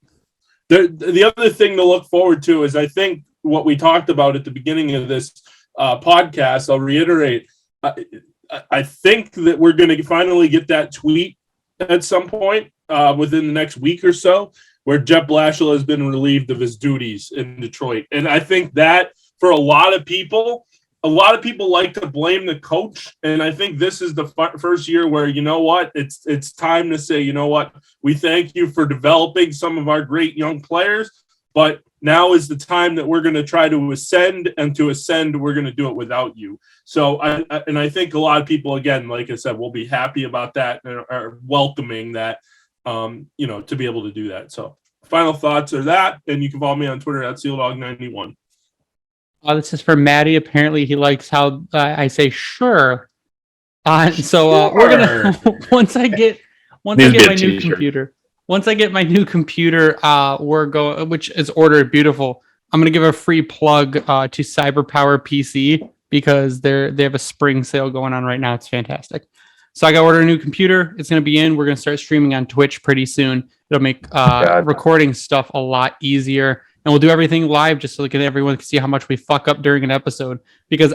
The other thing to look forward to is, I think, what we talked about at the beginning of this podcast. I'll reiterate. I think that we're going to finally get that tweet at some point within the next week or so, where Jeff Blashill has been relieved of his duties in Detroit, and I think that for a lot of people like to blame the coach, and I think this is the first year where, it's time to say, we thank you for developing some of our great young players, but now is the time that we're going to try to ascend, and to ascend, we're going to do it without you. So I think a lot of people, again, like I said, will be happy about that and are welcoming that, to be able to do that. So final thoughts are that, and you can follow me on Twitter at SealDog91. This is for Maddie. Apparently, he likes how I say sure. So we're gonna once I get my new computer. Once I get my new computer, we're going, which is ordered beautiful. I'm gonna give a free plug to CyberPower PC because they have a spring sale going on right now. It's fantastic. So I got to order a new computer. It's gonna be in. We're gonna start streaming on Twitch pretty soon. It'll make recording stuff a lot easier. And we'll do everything live just so everyone can see how much we fuck up during an episode. Because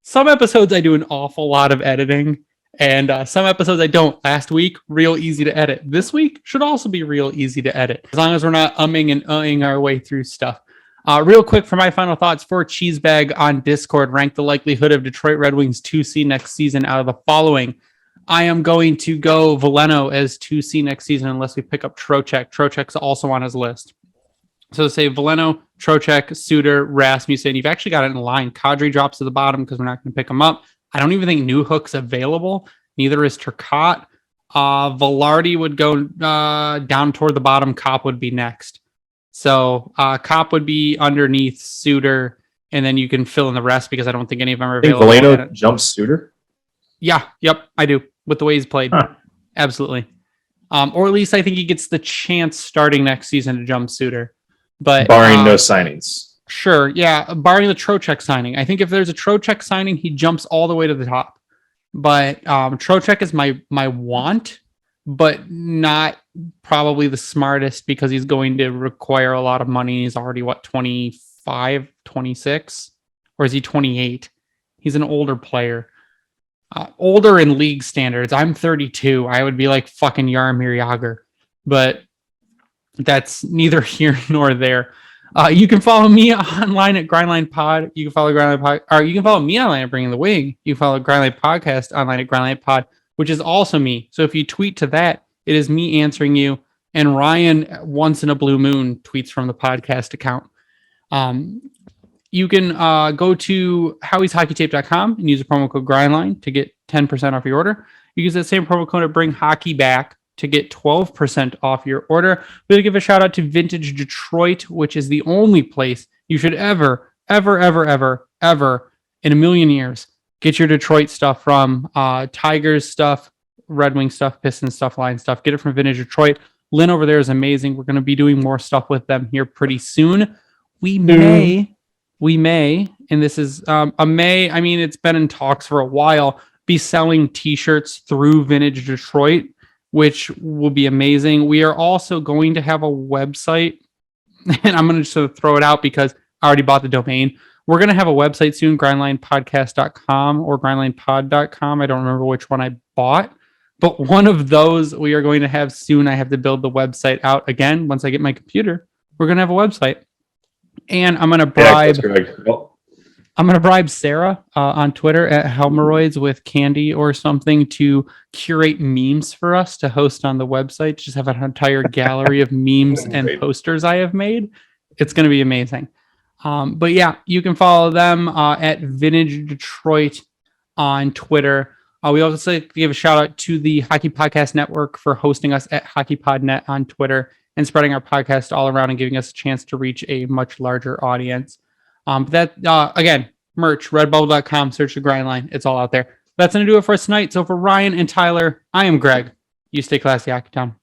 some episodes I do an awful lot of editing, and some episodes I don't. Last week, real easy to edit. This week should also be real easy to edit, as long as we're not umming and uhing our way through stuff. Real quick for my final thoughts, for Cheesebag on Discord, rank the likelihood of Detroit Red Wings 2C next season out of the following: I am going to go Veleno as 2C next season unless we pick up Trocheck. Trocheck's also on his list. So say Veleno, Trocheck, Suter, Rasmussen. You've actually got it in line. Kadri drops to the bottom because we're not going to pick him up. I don't even think Newhook's available. Neither is Turcotte. Velarde would go down toward the bottom. Kopp would be next. So Kopp would be underneath Suter, and then you can fill in the rest because I don't think any of them are I think available. Veleno jumps Suter. Yeah, yep, I do. With the way he's played. Huh. Absolutely. Or at least I think he gets the chance starting next season to jump Suter. But Barring no signings. Sure, yeah, barring the Trocheck signing. I think if there's a Trocheck signing, he jumps all the way to the top. But Trocheck is my want, but not probably the smartest because he's going to require a lot of money. He's already, 25, 26? Or is he 28? He's an older player. Older in league standards. I'm 32. I would be like fucking Jaromir Jagr. But that's neither here nor there. You can follow me online at Grindline Pod. You can follow Grindline Pod, or you can follow me online at Bringing the Wing. You can follow Grindline Podcast online at Grindline Pod, which is also me. So if you tweet to that, it is me answering you. And Ryan, once in a blue moon, tweets from the podcast account. You can go to howieshockeytape.com and use the promo code Grindline to get 10% off your order. You use that same promo code to bring hockey back to get 12% off your order. We're going to give a shout out to Vintage Detroit, which is the only place you should ever in a million years get your Detroit stuff from. Tigers stuff, Red Wing stuff, Pistons stuff, Lions stuff. Get it from Vintage Detroit. Lynn over there is amazing. We're going to be doing more stuff with them here pretty soon. We may, and this is a may, I mean, it's been in talks for a while, be selling t-shirts through Vintage Detroit, which will be amazing. We are also going to have a website, and I'm going to just sort of throw it out because I already bought the domain. We're going to have a website soon, grindlinepodcast.com or grindlinepod.com. I don't remember which one I bought, but one of those we are going to have soon. I have to build the website out again. Once I get my computer, we're going to have a website. And I'm going to bribe... I'm going to bribe Sarah on Twitter at Helmeroids with candy or something to curate memes for us to host on the website. Just have an entire gallery of memes and posters I have made. It's going to be amazing. But yeah, you can follow them at Vintage Detroit on Twitter. We also give a shout out to the Hockey Podcast Network for hosting us at HockeyPodNet on Twitter and spreading our podcast all around and giving us a chance to reach a much larger audience. Again, merch, redbubble.com, search the Grindline. It's all out there. That's going to do it for us tonight. So for Ryan and Tyler, I am Greg. You stay classy, Hockeytown.